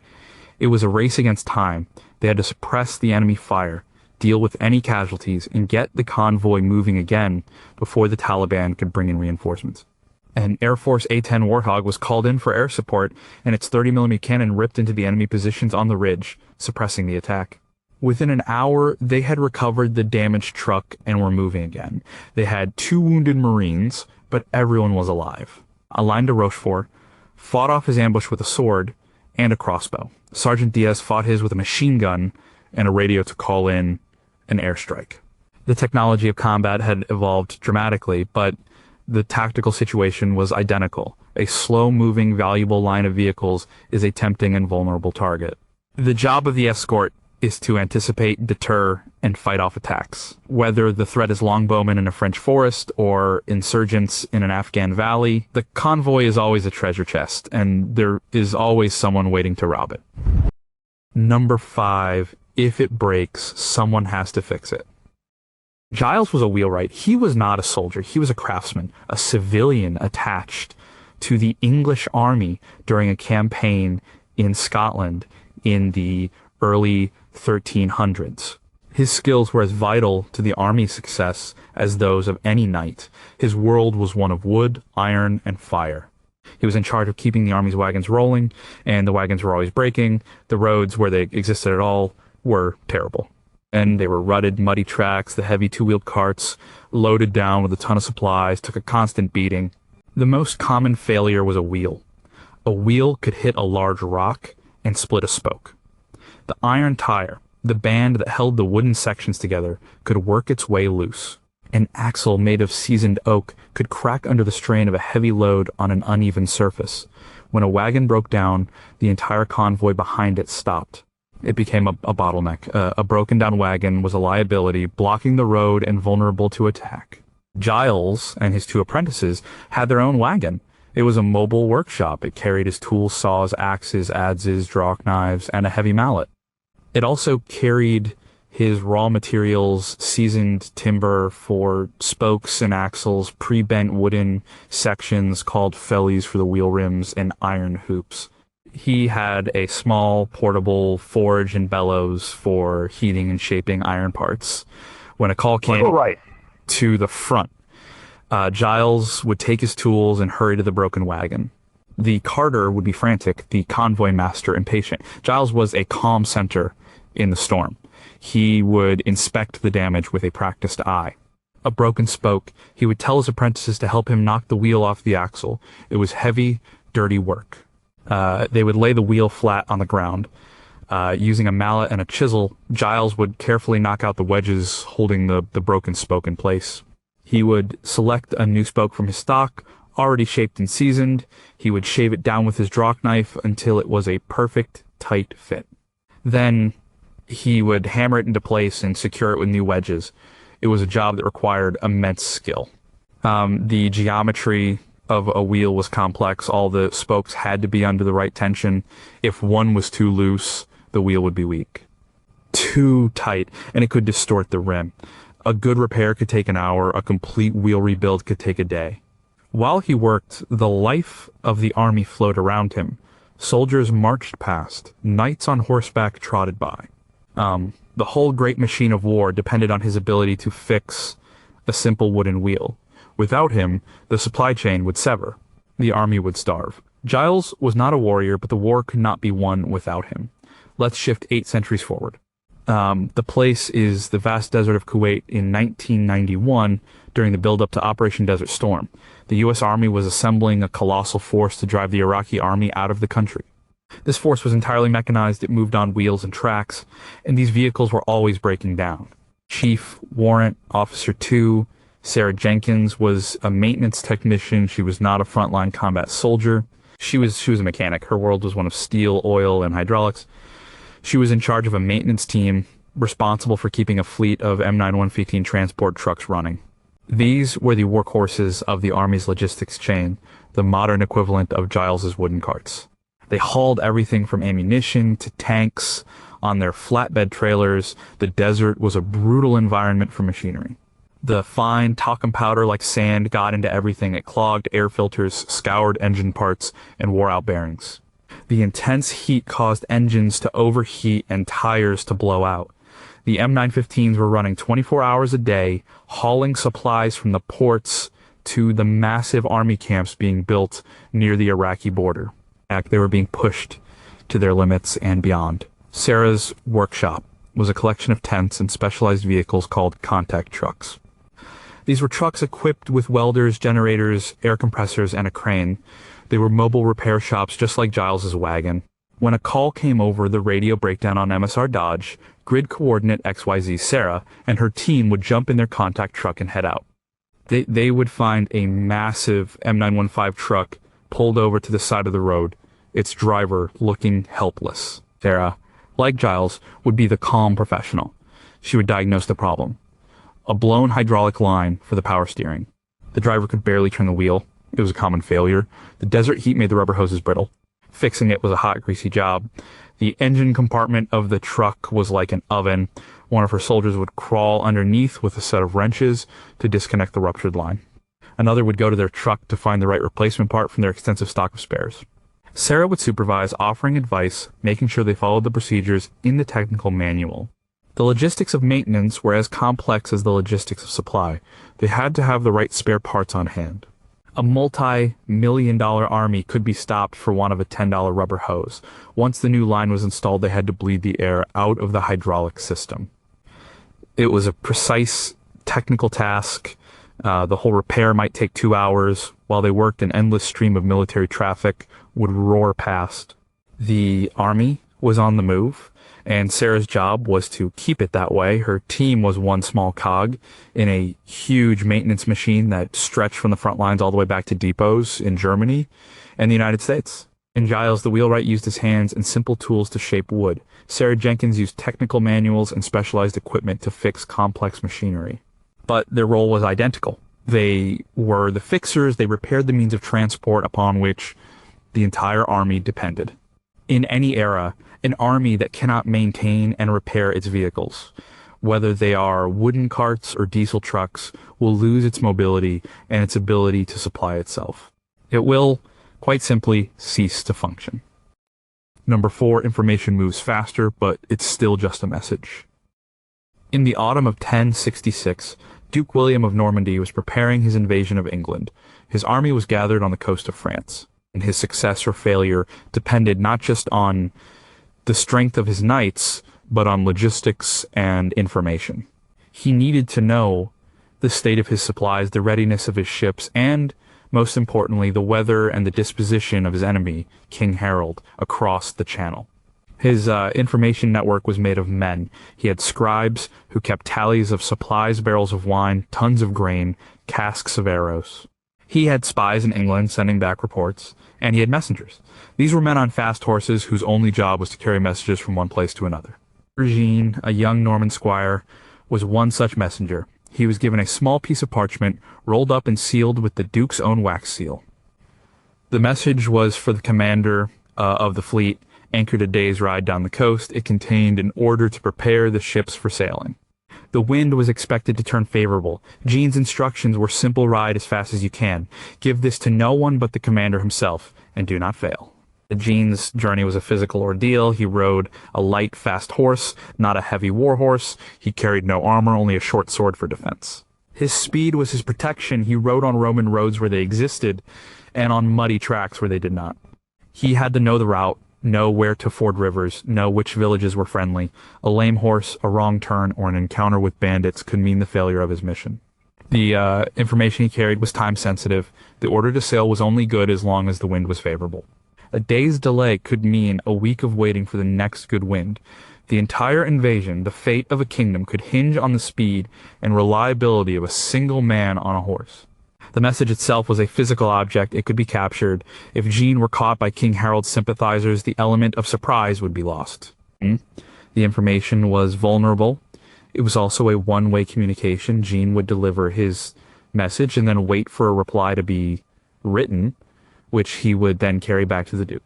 It was a race against time. They had to suppress the enemy fire, deal with any casualties, and get the convoy moving again before the Taliban could bring in reinforcements. An Air Force A-10 Warthog was called in for air support, and its 30mm cannon ripped into the enemy positions on the ridge, suppressing the attack. Within an hour, they had recovered the damaged truck and were moving again. They had 2 wounded Marines, but everyone was alive. Alain de Rochefort fought off his ambush with a sword, and a crossbow. Sergeant Diaz fought his with a machine gun and a radio to call in an airstrike. The technology of combat had evolved dramatically, but the tactical situation was identical. A slow-moving, valuable line of vehicles is a tempting and vulnerable target. The job of the escort is to anticipate, deter, and fight off attacks. Whether the threat is longbowmen in a French forest or insurgents in an Afghan valley, the convoy is always a treasure chest, and there is always someone waiting to rob it. Number 5, if it breaks, someone has to fix it. Giles was a wheelwright. He was not a soldier. He was a craftsman, a civilian attached to the English army during a campaign in Scotland in the early 1300s. His skills were as vital to the army's success as those of any knight. His world was one of wood, iron, and fire. He was in charge of keeping the army's wagons rolling, and the wagons were always breaking. The roads, where they existed at all, were terrible. And they were rutted, muddy tracks. The heavy two-wheeled carts, loaded down with a ton of supplies, took a constant beating. The most common failure was a wheel. A wheel could hit a large rock and split a spoke. The iron tire, the band that held the wooden sections together, could work its way loose. An axle made of seasoned oak could crack under the strain of a heavy load on an uneven surface. When a wagon broke down, the entire convoy behind it stopped. It became a bottleneck. A broken-down wagon was a liability, blocking the road and vulnerable to attack. Giles and his 2 apprentices had their own wagon. It was a mobile workshop. It carried his tools, saws, axes, adzes, draw knives, and a heavy mallet. It also carried his raw materials, seasoned timber for spokes and axles, pre-bent wooden sections called fellies for the wheel rims, and iron hoops. He had a small portable forge and bellows for heating and shaping iron parts. When a call came to the front, Giles would take his tools and hurry to the broken wagon. The carter would be frantic, the convoy master impatient. Giles was a calm center in the storm. He would inspect the damage with a practiced eye. A broken spoke, he would tell his apprentices to help him knock the wheel off the axle. It was heavy, dirty work. They would lay the wheel flat on the ground. Using a mallet and a chisel, Giles would carefully knock out the wedges holding the broken spoke in place. He would select a new spoke from his stock, already shaped and seasoned. He would shave it down with his draw knife until it was a perfect, tight fit. Then he would hammer it into place and secure it with new wedges. It was a job that required immense skill. The geometry of a wheel was complex. All the spokes had to be under the right tension. If one was too loose, the wheel would be weak. Too tight, and it could distort the rim. A good repair could take an hour. A complete wheel rebuild could take a day. While he worked, the life of the army flowed around him. Soldiers marched past. Knights on horseback trotted by. The whole great machine of war depended on his ability to fix a simple wooden wheel. Without him, the supply chain would sever. The army would starve. Giles was not a warrior, but the war could not be won without him. Let's shift 8 centuries forward. The place is the vast desert of Kuwait in 1991 during the build-up to Operation Desert Storm. The U.S. Army was assembling a colossal force to drive the Iraqi army out of the country. This force was entirely mechanized. It moved on wheels and tracks, and these vehicles were always breaking down. Chief Warrant Officer 2, Sarah Jenkins, was a maintenance technician. She was not a frontline combat soldier. She was a mechanic. Her world was one of steel, oil, and hydraulics. She was in charge of a maintenance team responsible for keeping a fleet of M9-115 transport trucks running. These were the workhorses of the Army's logistics chain, the modern equivalent of Giles's wooden carts. They hauled everything from ammunition to tanks on their flatbed trailers. The desert was a brutal environment for machinery. The fine talcum powder like sand got into everything. It clogged air filters, scoured engine parts, and wore out bearings. The intense heat caused engines to overheat and tires to blow out. The M915s were running 24 hours a day, hauling supplies from the ports to the massive army camps being built near the Iraqi border. They were being pushed to their limits and beyond. Sarah's workshop was a collection of tents and specialized vehicles called contact trucks. These were trucks equipped with welders, generators, air compressors, and a crane. They were mobile repair shops just like Giles's wagon. When a call came over the radio breakdown on MSR Dodge, grid coordinate XYZ Sarah and her team would jump in their contact truck and head out. They would find a massive M915 truck pulled over to the side of the road, its driver looking helpless. Sarah, like Giles, would be the calm professional. She would diagnose the problem. A blown hydraulic line for the power steering. The driver could barely turn the wheel. It was a common failure. The desert heat made the rubber hoses brittle. Fixing it was a hot, greasy job. The engine compartment of the truck was like an oven. One of her soldiers would crawl underneath with a set of wrenches to disconnect the ruptured line. Another would go to their truck to find the right replacement part from their extensive stock of spares. Sarah would supervise, offering advice, making sure they followed the procedures in the technical manual. The logistics of maintenance were as complex as the logistics of supply. They had to have the right spare parts on hand. A multi-million-dollar army could be stopped for want of a $10 rubber hose. Once the new line was installed, they had to bleed the air out of the hydraulic system. It was a precise technical task. The whole repair might take 2 hours. While they worked, an endless stream of military traffic would roar past. The army was on the move, and Sarah's job was to keep it that way. Her team was one small cog in a huge maintenance machine that stretched from the front lines all the way back to depots in Germany and the United States. In Giles, the wheelwright used his hands and simple tools to shape wood. Sarah Jenkins used technical manuals and specialized equipment to fix complex machinery. But their role was identical. They were the fixers. They repaired the means of transport upon which the entire army depended. In any era, an army that cannot maintain and repair its vehicles, whether they are wooden carts or diesel trucks, will lose its mobility and its ability to supply itself. It will, quite simply, cease to function. Number 4, information moves faster, but it's still just a message. In the autumn of 1066, Duke William of Normandy was preparing his invasion of England. His army was gathered on the coast of France, and his success or failure depended not just on the strength of his knights, but on logistics and information. He needed to know the state of his supplies, the readiness of his ships, and, most importantly, the weather and the disposition of his enemy, King Harold, across the Channel. His information network was made of men. He had scribes who kept tallies of supplies, barrels of wine, tons of grain, casks of arrows. He had spies in England sending back reports, and he had messengers. These were men on fast horses whose only job was to carry messages from one place to another. Jean, a young Norman squire, was one such messenger. He was given a small piece of parchment, rolled up and sealed with the Duke's own wax seal. The message was for the commander of the fleet, anchored a day's ride down the coast. It contained an order to prepare the ships for sailing. The wind was expected to turn favorable. Jean's instructions were simple: ride as fast as you can. Give this to no one but the commander himself, and do not fail. Jean's journey was a physical ordeal. He rode a light, fast horse, not a heavy war horse. He carried no armor, only a short sword for defense. His speed was his protection. He rode on Roman roads where they existed, and on muddy tracks where they did not. He had to know the route, know where to ford rivers, know which villages were friendly. A lame horse, a wrong turn, or an encounter with bandits could mean the failure of his mission. The information he carried was time-sensitive. The order to sail was only good as long as the wind was favorable. A day's delay could mean a week of waiting for the next good wind. The entire invasion, the fate of a kingdom, could hinge on the speed and reliability of a single man on a horse. The message itself was a physical object. It could be captured. If Jean were caught by King Harold's sympathizers, the element of surprise would be lost. The information was vulnerable. It was also a one-way communication. Jean would deliver his message and then wait for a reply to be written, which he would then carry back to the Duke.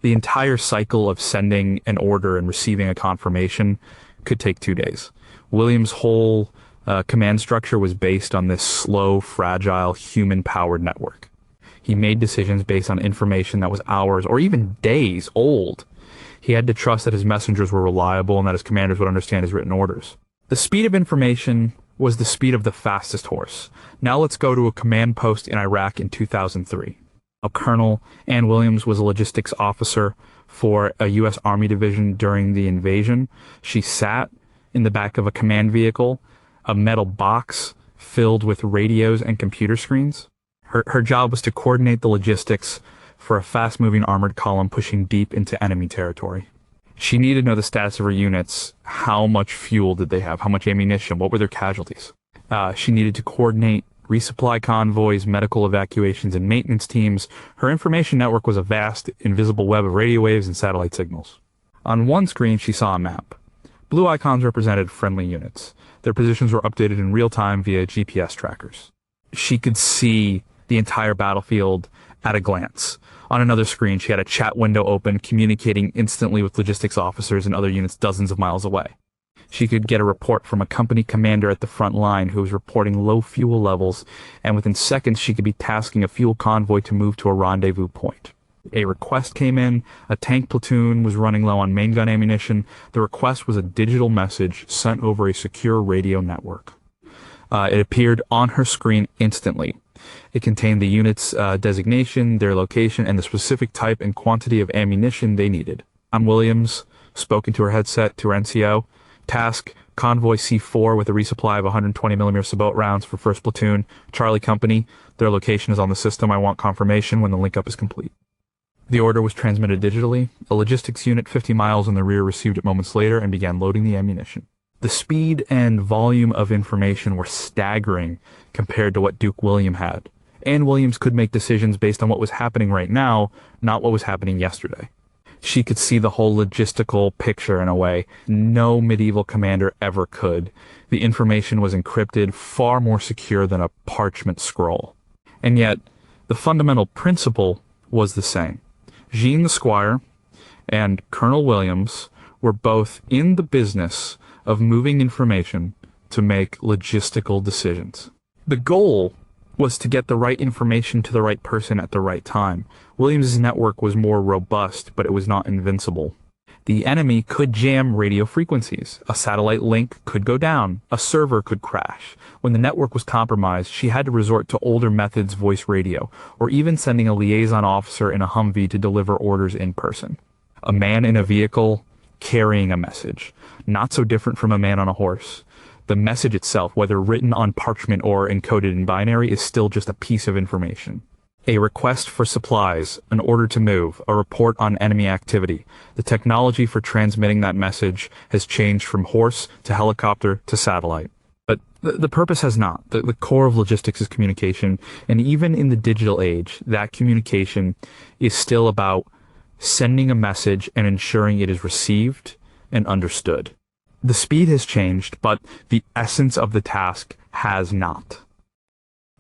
The entire cycle of sending an order and receiving a confirmation could take 2 days. William's whole command structure was based on this slow, fragile, human-powered network. He made decisions based on information that was hours or even days old. He had to trust that his messengers were reliable and that his commanders would understand his written orders. The speed of information was the speed of the fastest horse. Now let's go to a command post in Iraq in 2003. Colonel Ann Williams was a logistics officer for a U.S. Army division during the invasion. She sat in the back of a command vehicle, a metal box filled with radios and computer screens. Her job was to coordinate the logistics for a fast-moving armored column pushing deep into enemy territory. She needed to know the status of her units. How much fuel did they have? How much ammunition? What were their casualties? She needed to coordinate resupply convoys, medical evacuations, and maintenance teams. Her information network was a vast, invisible web of radio waves and satellite signals. On one screen, she saw a map. Blue icons represented friendly units. Their positions were updated in real time via GPS trackers. She could see the entire battlefield at a glance. On another screen, she had a chat window open, communicating instantly with logistics officers and other units dozens of miles away. She could get a report from a company commander at the front line who was reporting low fuel levels, and within seconds she could be tasking a fuel convoy to move to a rendezvous point. A request came in. A tank platoon was running low on main gun ammunition. The request was a digital message sent over a secure radio network. It appeared on her screen instantly. It contained the unit's designation, their location, and the specific type and quantity of ammunition they needed. John Williams spoke into her headset to her NCO. Task, Convoy C4 with a resupply of 120mm Sabot rounds for 1st Platoon. Charlie Company, their location is on the system. I want confirmation when the link-up is complete. The order was transmitted digitally. A logistics unit 50 miles in the rear received it moments later and began loading the ammunition. The speed and volume of information were staggering compared to what Duke William had. Anne Williams could make decisions based on what was happening right now, not what was happening yesterday. She could see the whole logistical picture in a way no medieval commander ever could. The information was encrypted, far more secure than a parchment scroll. And yet, the fundamental principle was the same. Jean the Squire and Colonel Williams were both in the business of moving information to make logistical decisions. The goal was to get the right information to the right person at the right time. Williams' network was more robust, but it was not invincible. The enemy could jam radio frequencies. A satellite link could go down. A server could crash. When the network was compromised, she had to resort to older methods, voice radio, or even sending a liaison officer in a Humvee to deliver orders in person. A man in a vehicle carrying a message. Not so different from a man on a horse. The message itself, whether written on parchment or encoded in binary, is still just a piece of information. A request for supplies, an order to move, a report on enemy activity. The technology for transmitting that message has changed from horse to helicopter to satellite. But the purpose has not. The core of logistics is communication, and even in the digital age, that communication is still about sending a message and ensuring it is received and understood. The speed has changed, but the essence of the task has not.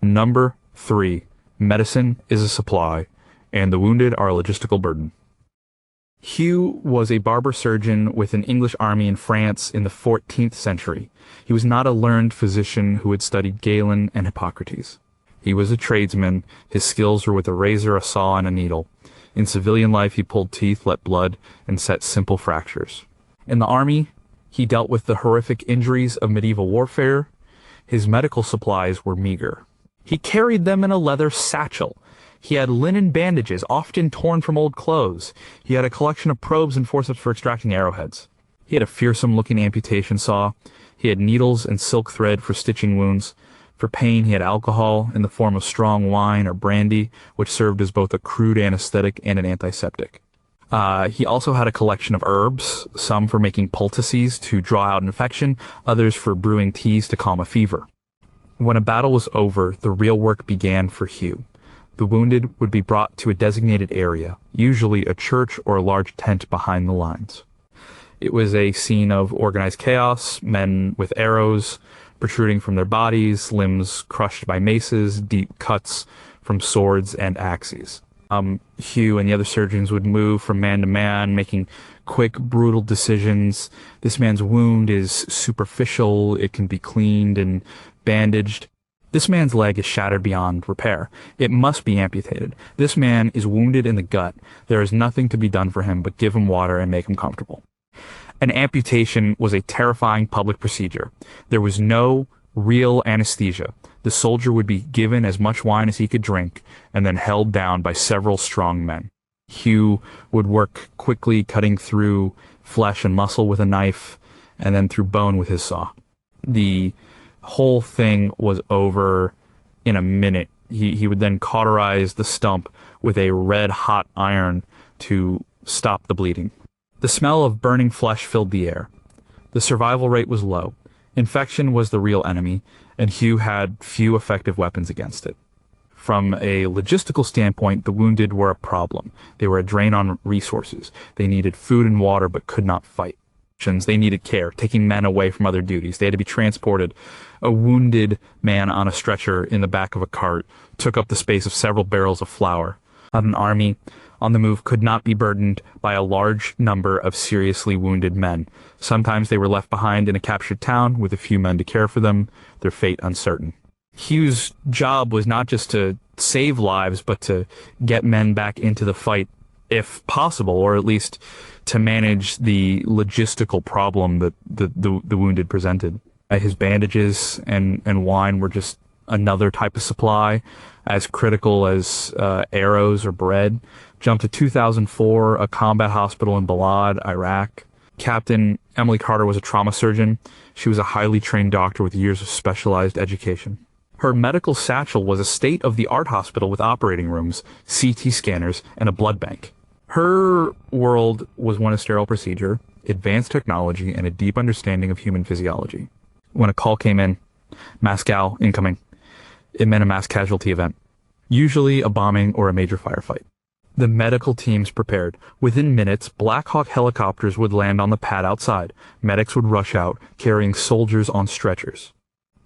Number 3. Medicine is a supply, and the wounded are a logistical burden. Hugh was a barber surgeon with an English army in France in the 14th century. He was not a learned physician who had studied Galen and Hippocrates. He was a tradesman. His skills were with a razor, a saw, and a needle. In civilian life, he pulled teeth, let blood, and set simple fractures. In the army, he dealt with the horrific injuries of medieval warfare. His medical supplies were meager. He carried them in a leather satchel. He had linen bandages, often torn from old clothes. He had a collection of probes and forceps for extracting arrowheads. He had a fearsome-looking amputation saw. He had needles and silk thread for stitching wounds. For pain, he had alcohol in the form of strong wine or brandy, which served as both a crude anesthetic and an antiseptic. He also had a collection of herbs, some for making poultices to draw out infection, others for brewing teas to calm a fever. When a battle was over, the real work began for Hugh. The wounded would be brought to a designated area, usually a church or a large tent behind the lines. It was a scene of organized chaos, men with arrows protruding from their bodies, limbs crushed by maces, deep cuts from swords and axes. Hugh and the other surgeons would move from man to man, making quick, brutal decisions. This man's wound is superficial. It can be cleaned and bandaged. This man's leg is shattered beyond repair. It must be amputated. This man is wounded in the gut. There is nothing to be done for him but give him water and make him comfortable. An amputation was a terrifying public procedure. There was no real anesthesia. The soldier would be given as much wine as he could drink and then held down by several strong men. Hugh would work quickly, cutting through flesh and muscle with a knife and then through bone with his saw. The whole thing was over in a minute He would then cauterize the stump with a red-hot iron to stop the bleeding. The smell of burning flesh filled the air. The survival rate was low. Infection was the real enemy, and Hugh had few effective weapons against it. From a logistical standpoint, the wounded were a problem. They were a drain on resources. They needed food and water but could not fight. They needed care, taking men away from other duties. They had to be transported. A wounded man on a stretcher in the back of a cart took up the space of several barrels of flour. An army on the move could not be burdened by a large number of seriously wounded men. Sometimes they were left behind in a captured town with a few men to care for them, their fate uncertain. Hugh's job was not just to save lives, but to get men back into the fight if possible, or at least to manage the logistical problem that the wounded presented. His bandages and wine were just another type of supply, as critical as arrows or bread. Jump to 2004, a combat hospital in Balad, Iraq. Captain Emily Carter was a trauma surgeon. She was a highly trained doctor with years of specialized education. Her medical satchel was a state-of-the-art hospital with operating rooms, CT scanners, and a blood bank. Her world was one of sterile procedure, advanced technology, and a deep understanding of human physiology. When a call came in, Moscow incoming, it meant a mass casualty event, usually a bombing or a major firefight. The medical teams prepared. Within minutes, Black Hawk helicopters would land on the pad outside. Medics would rush out, carrying soldiers on stretchers.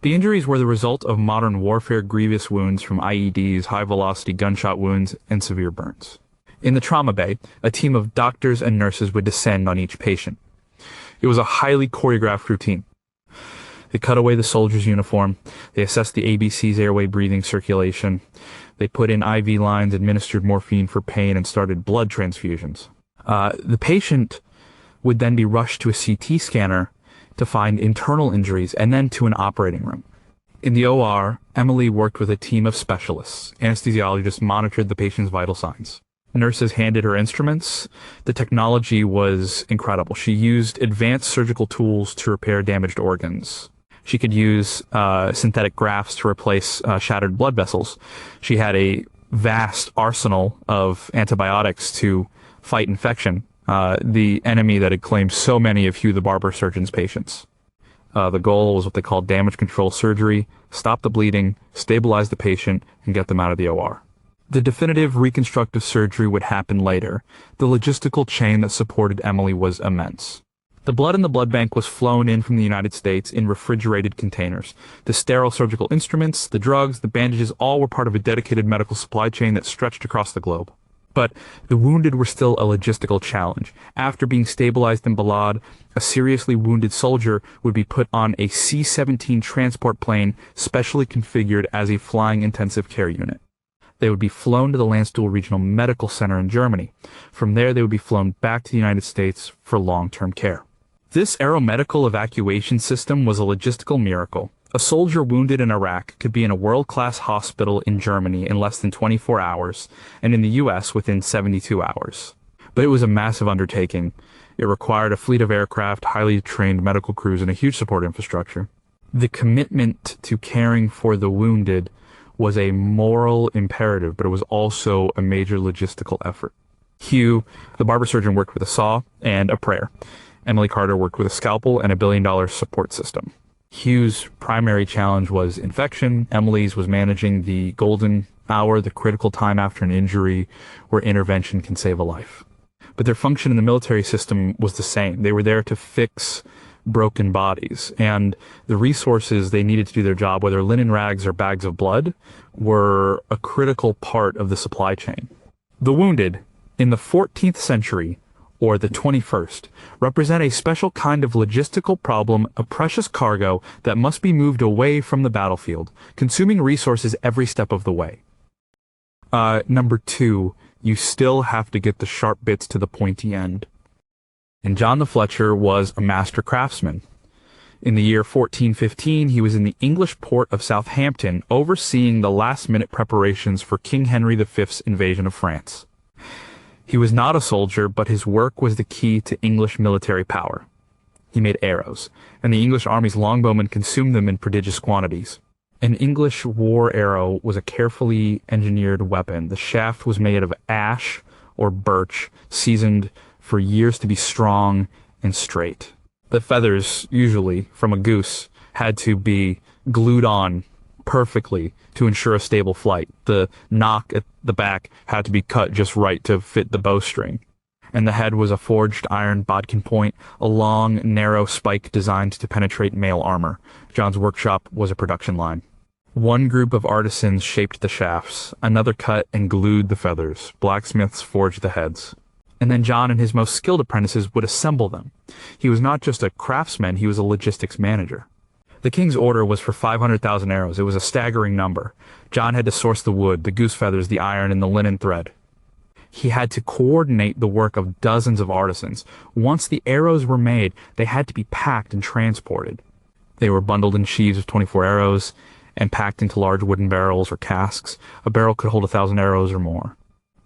The injuries were the result of modern warfare, grievous wounds from IEDs, high-velocity gunshot wounds, and severe burns. In the trauma bay, a team of doctors and nurses would descend on each patient. It was a highly choreographed routine. They cut away the soldier's uniform. They assessed the ABC's airway, breathing, circulation. They put in IV lines, administered morphine for pain, and started blood transfusions. The patient would then be rushed to a CT scanner to find internal injuries, and then to an operating room. In the OR, Emily worked with a team of specialists. Anesthesiologists monitored the patient's vital signs. Nurses handed her instruments. The technology was incredible. She used advanced surgical tools to repair damaged organs. She could use synthetic grafts to replace shattered blood vessels. She had a vast arsenal of antibiotics to fight infection, the enemy that had claimed so many of Hugh the Barber surgeon's patients. The goal was what they called damage control surgery: stop the bleeding, stabilize the patient, and get them out of the OR. The definitive reconstructive surgery would happen later. The logistical chain that supported Emily was immense. The blood in the blood bank was flown in from the United States in refrigerated containers. The sterile surgical instruments, the drugs, the bandages, all were part of a dedicated medical supply chain that stretched across the globe. But the wounded were still a logistical challenge. After being stabilized in Balad, a seriously wounded soldier would be put on a C-17 transport plane specially configured as a flying intensive care unit. They would be flown to the Landstuhl Regional Medical Center in Germany. From there, they would be flown back to the United States for long-term care. This aeromedical evacuation system was a logistical miracle. A soldier wounded in Iraq could be in a world-class hospital in Germany in less than 24 hours, and in the US within 72 hours. But it was a massive undertaking. It required a fleet of aircraft, highly trained medical crews, and a huge support infrastructure. The commitment to caring for the wounded was a moral imperative, but it was also a major logistical effort. Hugh, the barber surgeon, worked with a saw and a prayer. Emily Carter worked with a scalpel and $1 billion support system. Hugh's primary challenge was infection. Emily's was managing the golden hour, the critical time after an injury where intervention can save a life. But their function in the military system was the same. They were there to fix broken bodies, and the resources they needed to do their job, whether linen rags or bags of blood, were a critical part of the supply chain. The wounded, in the 14th century, or the 21st, represent a special kind of logistical problem, a precious cargo that must be moved away from the battlefield, consuming resources every step of the way. Number 2, you still have to get the sharp bits to the pointy end. And John the Fletcher was a master craftsman. In the year 1415, he was in the English port of Southampton, overseeing the last-minute preparations for King Henry V's invasion of France. He was not a soldier, but his work was the key to English military power. He made arrows, and the English army's longbowmen consumed them in prodigious quantities. An English war arrow was a carefully engineered weapon. The shaft was made of ash or birch, seasoned for years to be strong and straight. The feathers, usually from a goose, had to be glued on perfectly to ensure a stable flight. The nock at the back had to be cut just right to fit the bowstring. And the head was a forged iron bodkin point, a long, narrow spike designed to penetrate mail armor. John's workshop was a production line. One group of artisans shaped the shafts, another cut and glued the feathers. Blacksmiths forged the heads. And then John and his most skilled apprentices would assemble them. He was not just a craftsman, he was a logistics manager. The king's order was for 500,000 arrows. It was a staggering number. John had to source the wood, the goose feathers, the iron, and the linen thread. He had to coordinate the work of dozens of artisans. Once the arrows were made, they had to be packed and transported. They were bundled in sheaves of 24 arrows and packed into large wooden barrels or casks. A barrel could hold 1,000 arrows or more.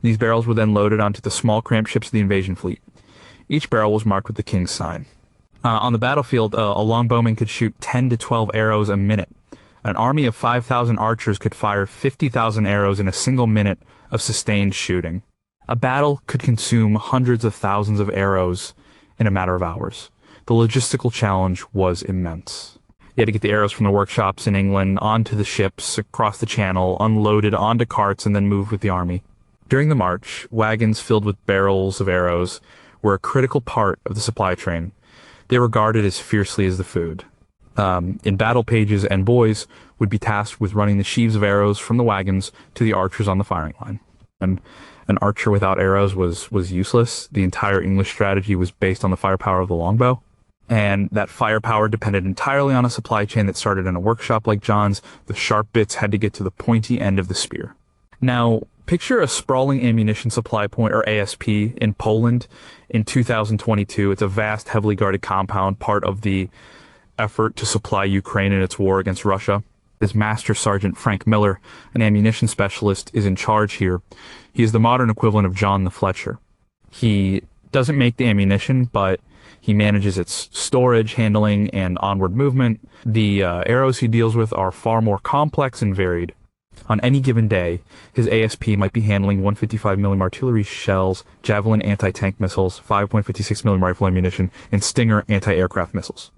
These barrels were then loaded onto the small cramped ships of the invasion fleet. Each barrel was marked with the king's sign. On the battlefield, a longbowman could shoot 10 to 12 arrows a minute. An army of 5,000 archers could fire 50,000 arrows in a single minute of sustained shooting. A battle could consume hundreds of thousands of arrows in a matter of hours. The logistical challenge was immense. You had to get the arrows from the workshops in England onto the ships across the channel, unloaded onto carts, and then moved with the army. During the march, wagons filled with barrels of arrows were a critical part of the supply train. They were guarded as fiercely as the food. In battle, pages and boys would be tasked with running the sheaves of arrows from the wagons to the archers on the firing line. And an archer without arrows was useless. The entire English strategy was based on the firepower of the longbow. And that firepower depended entirely on a supply chain that started in a workshop like John's. The sharp bits had to get to the pointy end of the spear. Now, picture a sprawling ammunition supply point, or ASP, in Poland in 2022. It's a vast, heavily guarded compound, part of the effort to supply Ukraine in its war against Russia. This Master Sergeant Frank Miller, an ammunition specialist, is in charge here. He is the modern equivalent of John the Fletcher. He doesn't make the ammunition, but he manages its storage, handling, and onward movement. The arrows he deals with are far more complex and varied. On any given day, his ASP might be handling 155mm artillery shells, Javelin anti-tank missiles, 5.56mm rifle ammunition, and Stinger anti-aircraft missiles.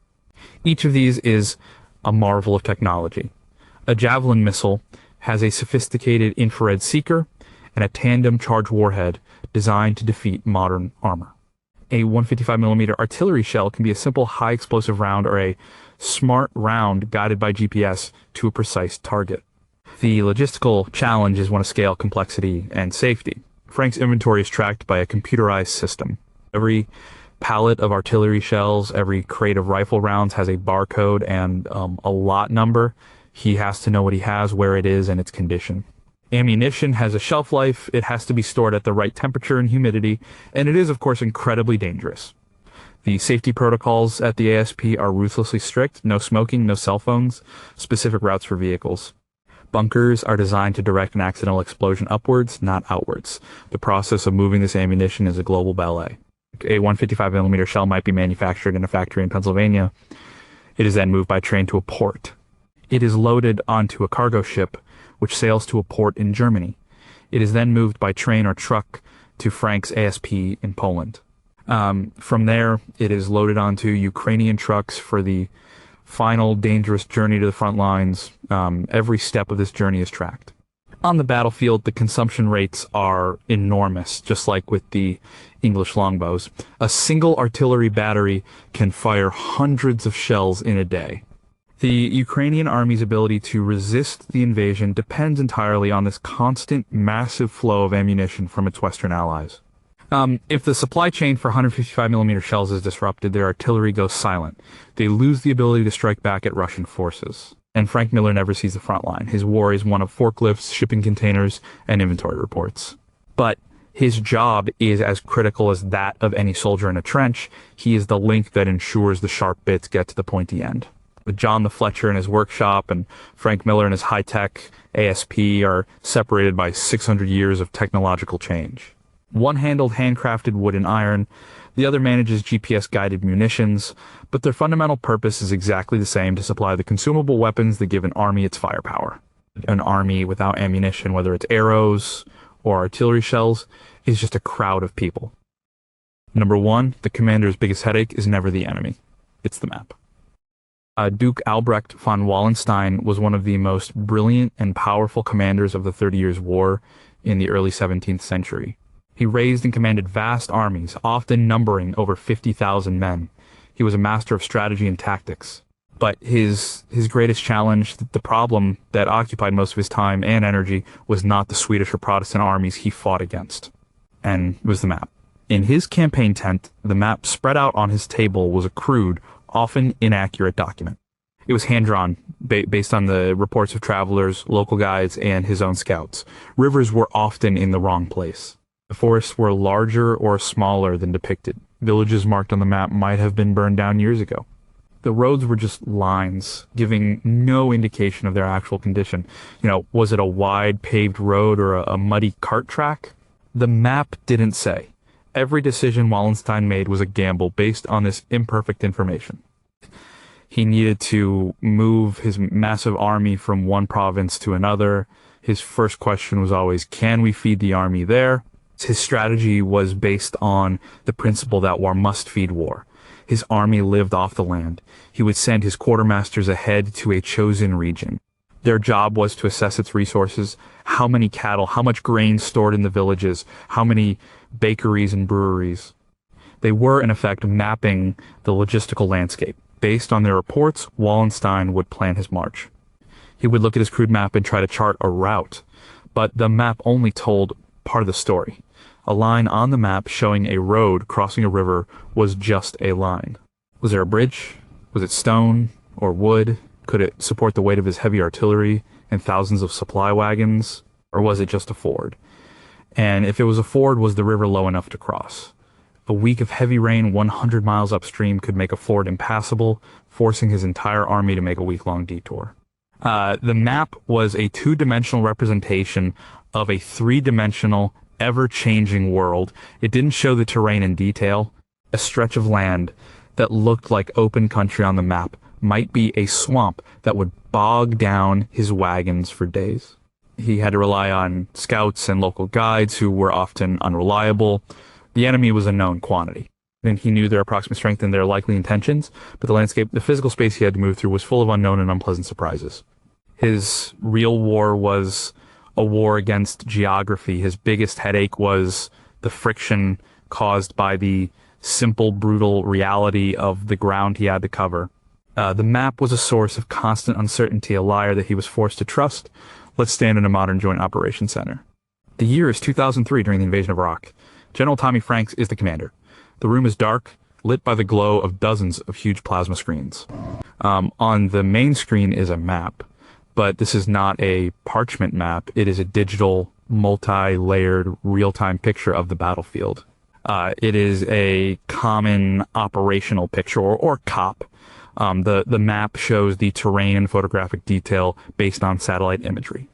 Each of these is a marvel of technology. A Javelin missile has a sophisticated infrared seeker and a tandem charge warhead designed to defeat modern armor. A 155mm artillery shell can be a simple high explosive round or a smart round guided by GPS to a precise target. The logistical challenge is one of scale, complexity, and safety. Frank's inventory is tracked by a computerized system. Every pallet of artillery shells, every crate of rifle rounds has a barcode and a lot number. He has to know what he has, where it is, and its condition. Ammunition has a shelf life. It has to be stored at the right temperature and humidity, and it is, of course, incredibly dangerous. The safety protocols at the ASP are ruthlessly strict. No smoking, no cell phones, specific routes for vehicles. Bunkers are designed to direct an accidental explosion upwards, not outwards. The process of moving this ammunition is a global ballet. A 155mm shell might be manufactured in a factory in Pennsylvania. It is then moved by train to a port. It is loaded onto a cargo ship, which sails to a port in Germany. It is then moved by train or truck to Frank's ASP in Poland. From there, it is loaded onto Ukrainian trucks for the final dangerous journey to the front lines. Every step of this journey is tracked. On the battlefield, the consumption rates are enormous, just like with the English longbows. A single artillery battery can fire hundreds of shells in a day. The Ukrainian army's ability to resist the invasion depends entirely on this constant, massive flow of ammunition from its Western allies. If the supply chain for 155mm shells is disrupted, their artillery goes silent. They lose the ability to strike back at Russian forces. And Frank Miller never sees the front line. His war is one of forklifts, shipping containers, and inventory reports. But his job is as critical as that of any soldier in a trench. He is the link that ensures the sharp bits get to the pointy end. With John the Fletcher in his workshop and Frank Miller in his high-tech ASP are separated by 600 years of technological change. One handled handcrafted wood and iron, the other manages GPS-guided munitions, but their fundamental purpose is exactly the same: to supply the consumable weapons that give an army its firepower. An army without ammunition, whether it's arrows or artillery shells, is just a crowd of people. Number one, the commander's biggest headache is never the enemy. It's the map. Duke Albrecht von Wallenstein was one of the most brilliant and powerful commanders of the 30 Years' War in the early 17th century. He raised and commanded vast armies, often numbering over 50,000 men. He was a master of strategy and tactics. But his greatest challenge, the problem that occupied most of his time and energy, was not the Swedish or Protestant armies he fought against, and it was the map. In his campaign tent, the map spread out on his table was a crude, often inaccurate document. It was hand-drawn, based on the reports of travelers, local guides, and his own scouts. Rivers were often in the wrong place. The forests were larger or smaller than depicted. Villages marked on the map might have been burned down years ago. The roads were just lines, giving no indication of their actual condition. Was it a wide paved road or a muddy cart track? The map didn't say. Every decision Wallenstein made was a gamble based on this imperfect information. He needed to move his massive army from one province to another. His first question was always, can we feed the army there? His strategy was based on the principle that war must feed war. His army lived off the land. He would send his quartermasters ahead to a chosen region. Their job was to assess its resources: how many cattle, how much grain stored in the villages, how many bakeries and breweries. They were, in effect, mapping the logistical landscape. Based on their reports, Wallenstein would plan his march. He would look at his crude map and try to chart a route, but the map only told part of the story. A line on the map showing a road crossing a river was just a line. Was there a bridge? Was it stone or wood? Could it support the weight of his heavy artillery and thousands of supply wagons? Or was it just a ford? And if it was a ford, was the river low enough to cross? A week of heavy rain 100 miles upstream could make a ford impassable, forcing his entire army to make a week-long detour. The map was a two-dimensional representation of a three-dimensional, ever-changing world. It didn't show the terrain in detail. A stretch of land that looked like open country on the map might be a swamp that would bog down his wagons for days. He had to rely on scouts and local guides who were often unreliable. The enemy was a known quantity, and he knew their approximate strength and their likely intentions, but the physical space he had to move through was full of unknown and unpleasant surprises. His real war was a war against geography. His biggest headache was the friction caused by the simple, brutal reality of the ground he had to cover. The map was a source of constant uncertainty, a liar that he was forced to trust. Let's stand in a modern joint operations center. The year is 2003 during the invasion of Iraq. General Tommy Franks is the commander. The room is dark, lit by the glow of dozens of huge plasma screens. On the main screen is a map, but this is not a parchment map. It is a digital, multi-layered, real-time picture of the battlefield. It is a common operational picture, or COP. The map shows the terrain and photographic detail based on satellite imagery.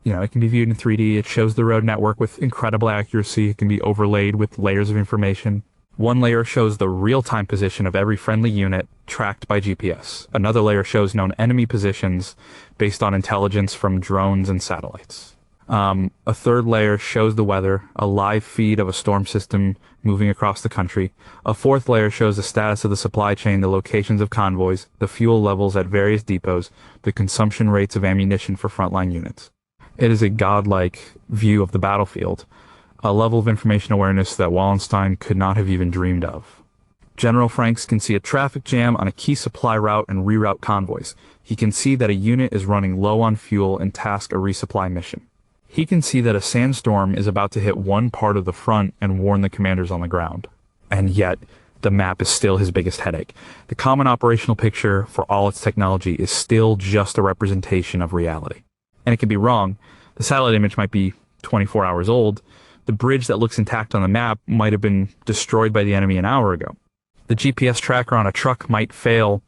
It can be viewed in 3D. It shows the road network with incredible accuracy. It can be overlaid with layers of information. One layer shows the real-time position of every friendly unit tracked by GPS. Another layer shows known enemy positions based on intelligence from drones and satellites. A third layer shows the weather, a live feed of a storm system moving across the country. A fourth layer shows the status of the supply chain, the locations of convoys, the fuel levels at various depots, the consumption rates of ammunition for frontline units. It is a godlike view of the battlefield, a level of information awareness that Wallenstein could not have even dreamed of. General Franks can see a traffic jam on a key supply route and reroute convoys. He can see that a unit is running low on fuel and task a resupply mission. He can see that a sandstorm is about to hit one part of the front and warn the commanders on the ground. And yet, the map is still his biggest headache. The common operational picture, for all its technology, is still just a representation of reality. And it can be wrong. The satellite image might be 24 hours old. The bridge that looks intact on the map might have been destroyed by the enemy an hour ago. The GPS tracker on a truck might fail,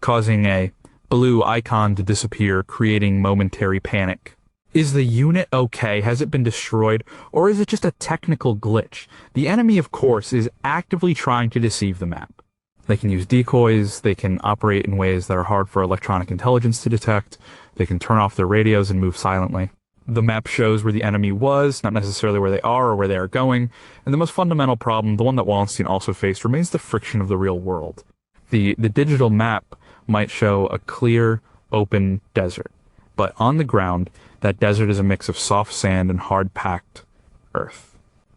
causing a blue icon to disappear, creating momentary panic. Is the unit okay? Has it been destroyed? Or is it just a technical glitch? The enemy, of course, is actively trying to deceive the map. They can use decoys, they can operate in ways that are hard for electronic intelligence to detect, they can turn off their radios and move silently. The map shows where the enemy was, not necessarily where they are or where they are going, and the most fundamental problem, the one that Wallenstein also faced, remains the friction of the real world. The digital map might show a clear, open desert, but on the ground, that desert is a mix of soft sand and hard-packed earth.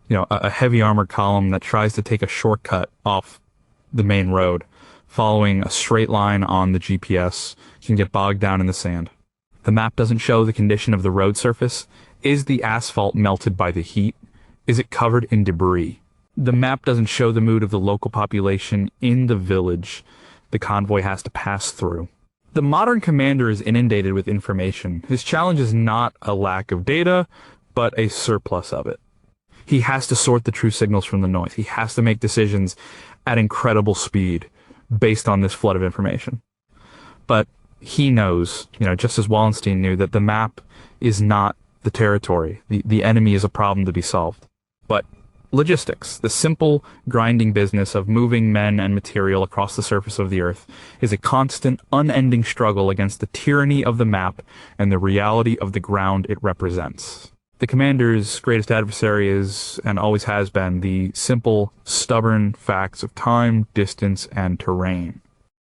A heavy armored column that tries to take a shortcut off the main road, following a straight line on the GPS, can get bogged down in the sand. The map doesn't show the condition of the road surface. Is the asphalt melted by the heat? Is it covered in debris? The map doesn't show the mood of the local population in the village the convoy has to pass through. The modern commander is inundated with information. His challenge is not a lack of data, but a surplus of it. He has to sort the true signals from the noise. He has to make decisions at incredible speed based on this flood of information. But he knows, just as Wallenstein knew, that the map is not the territory. The enemy is a problem to be solved. But logistics, the simple grinding business of moving men and material across the surface of the earth, is a constant, unending struggle against the tyranny of the map and the reality of the ground it represents. The commander's greatest adversary is, and always has been, the simple, stubborn facts of time, distance, and terrain.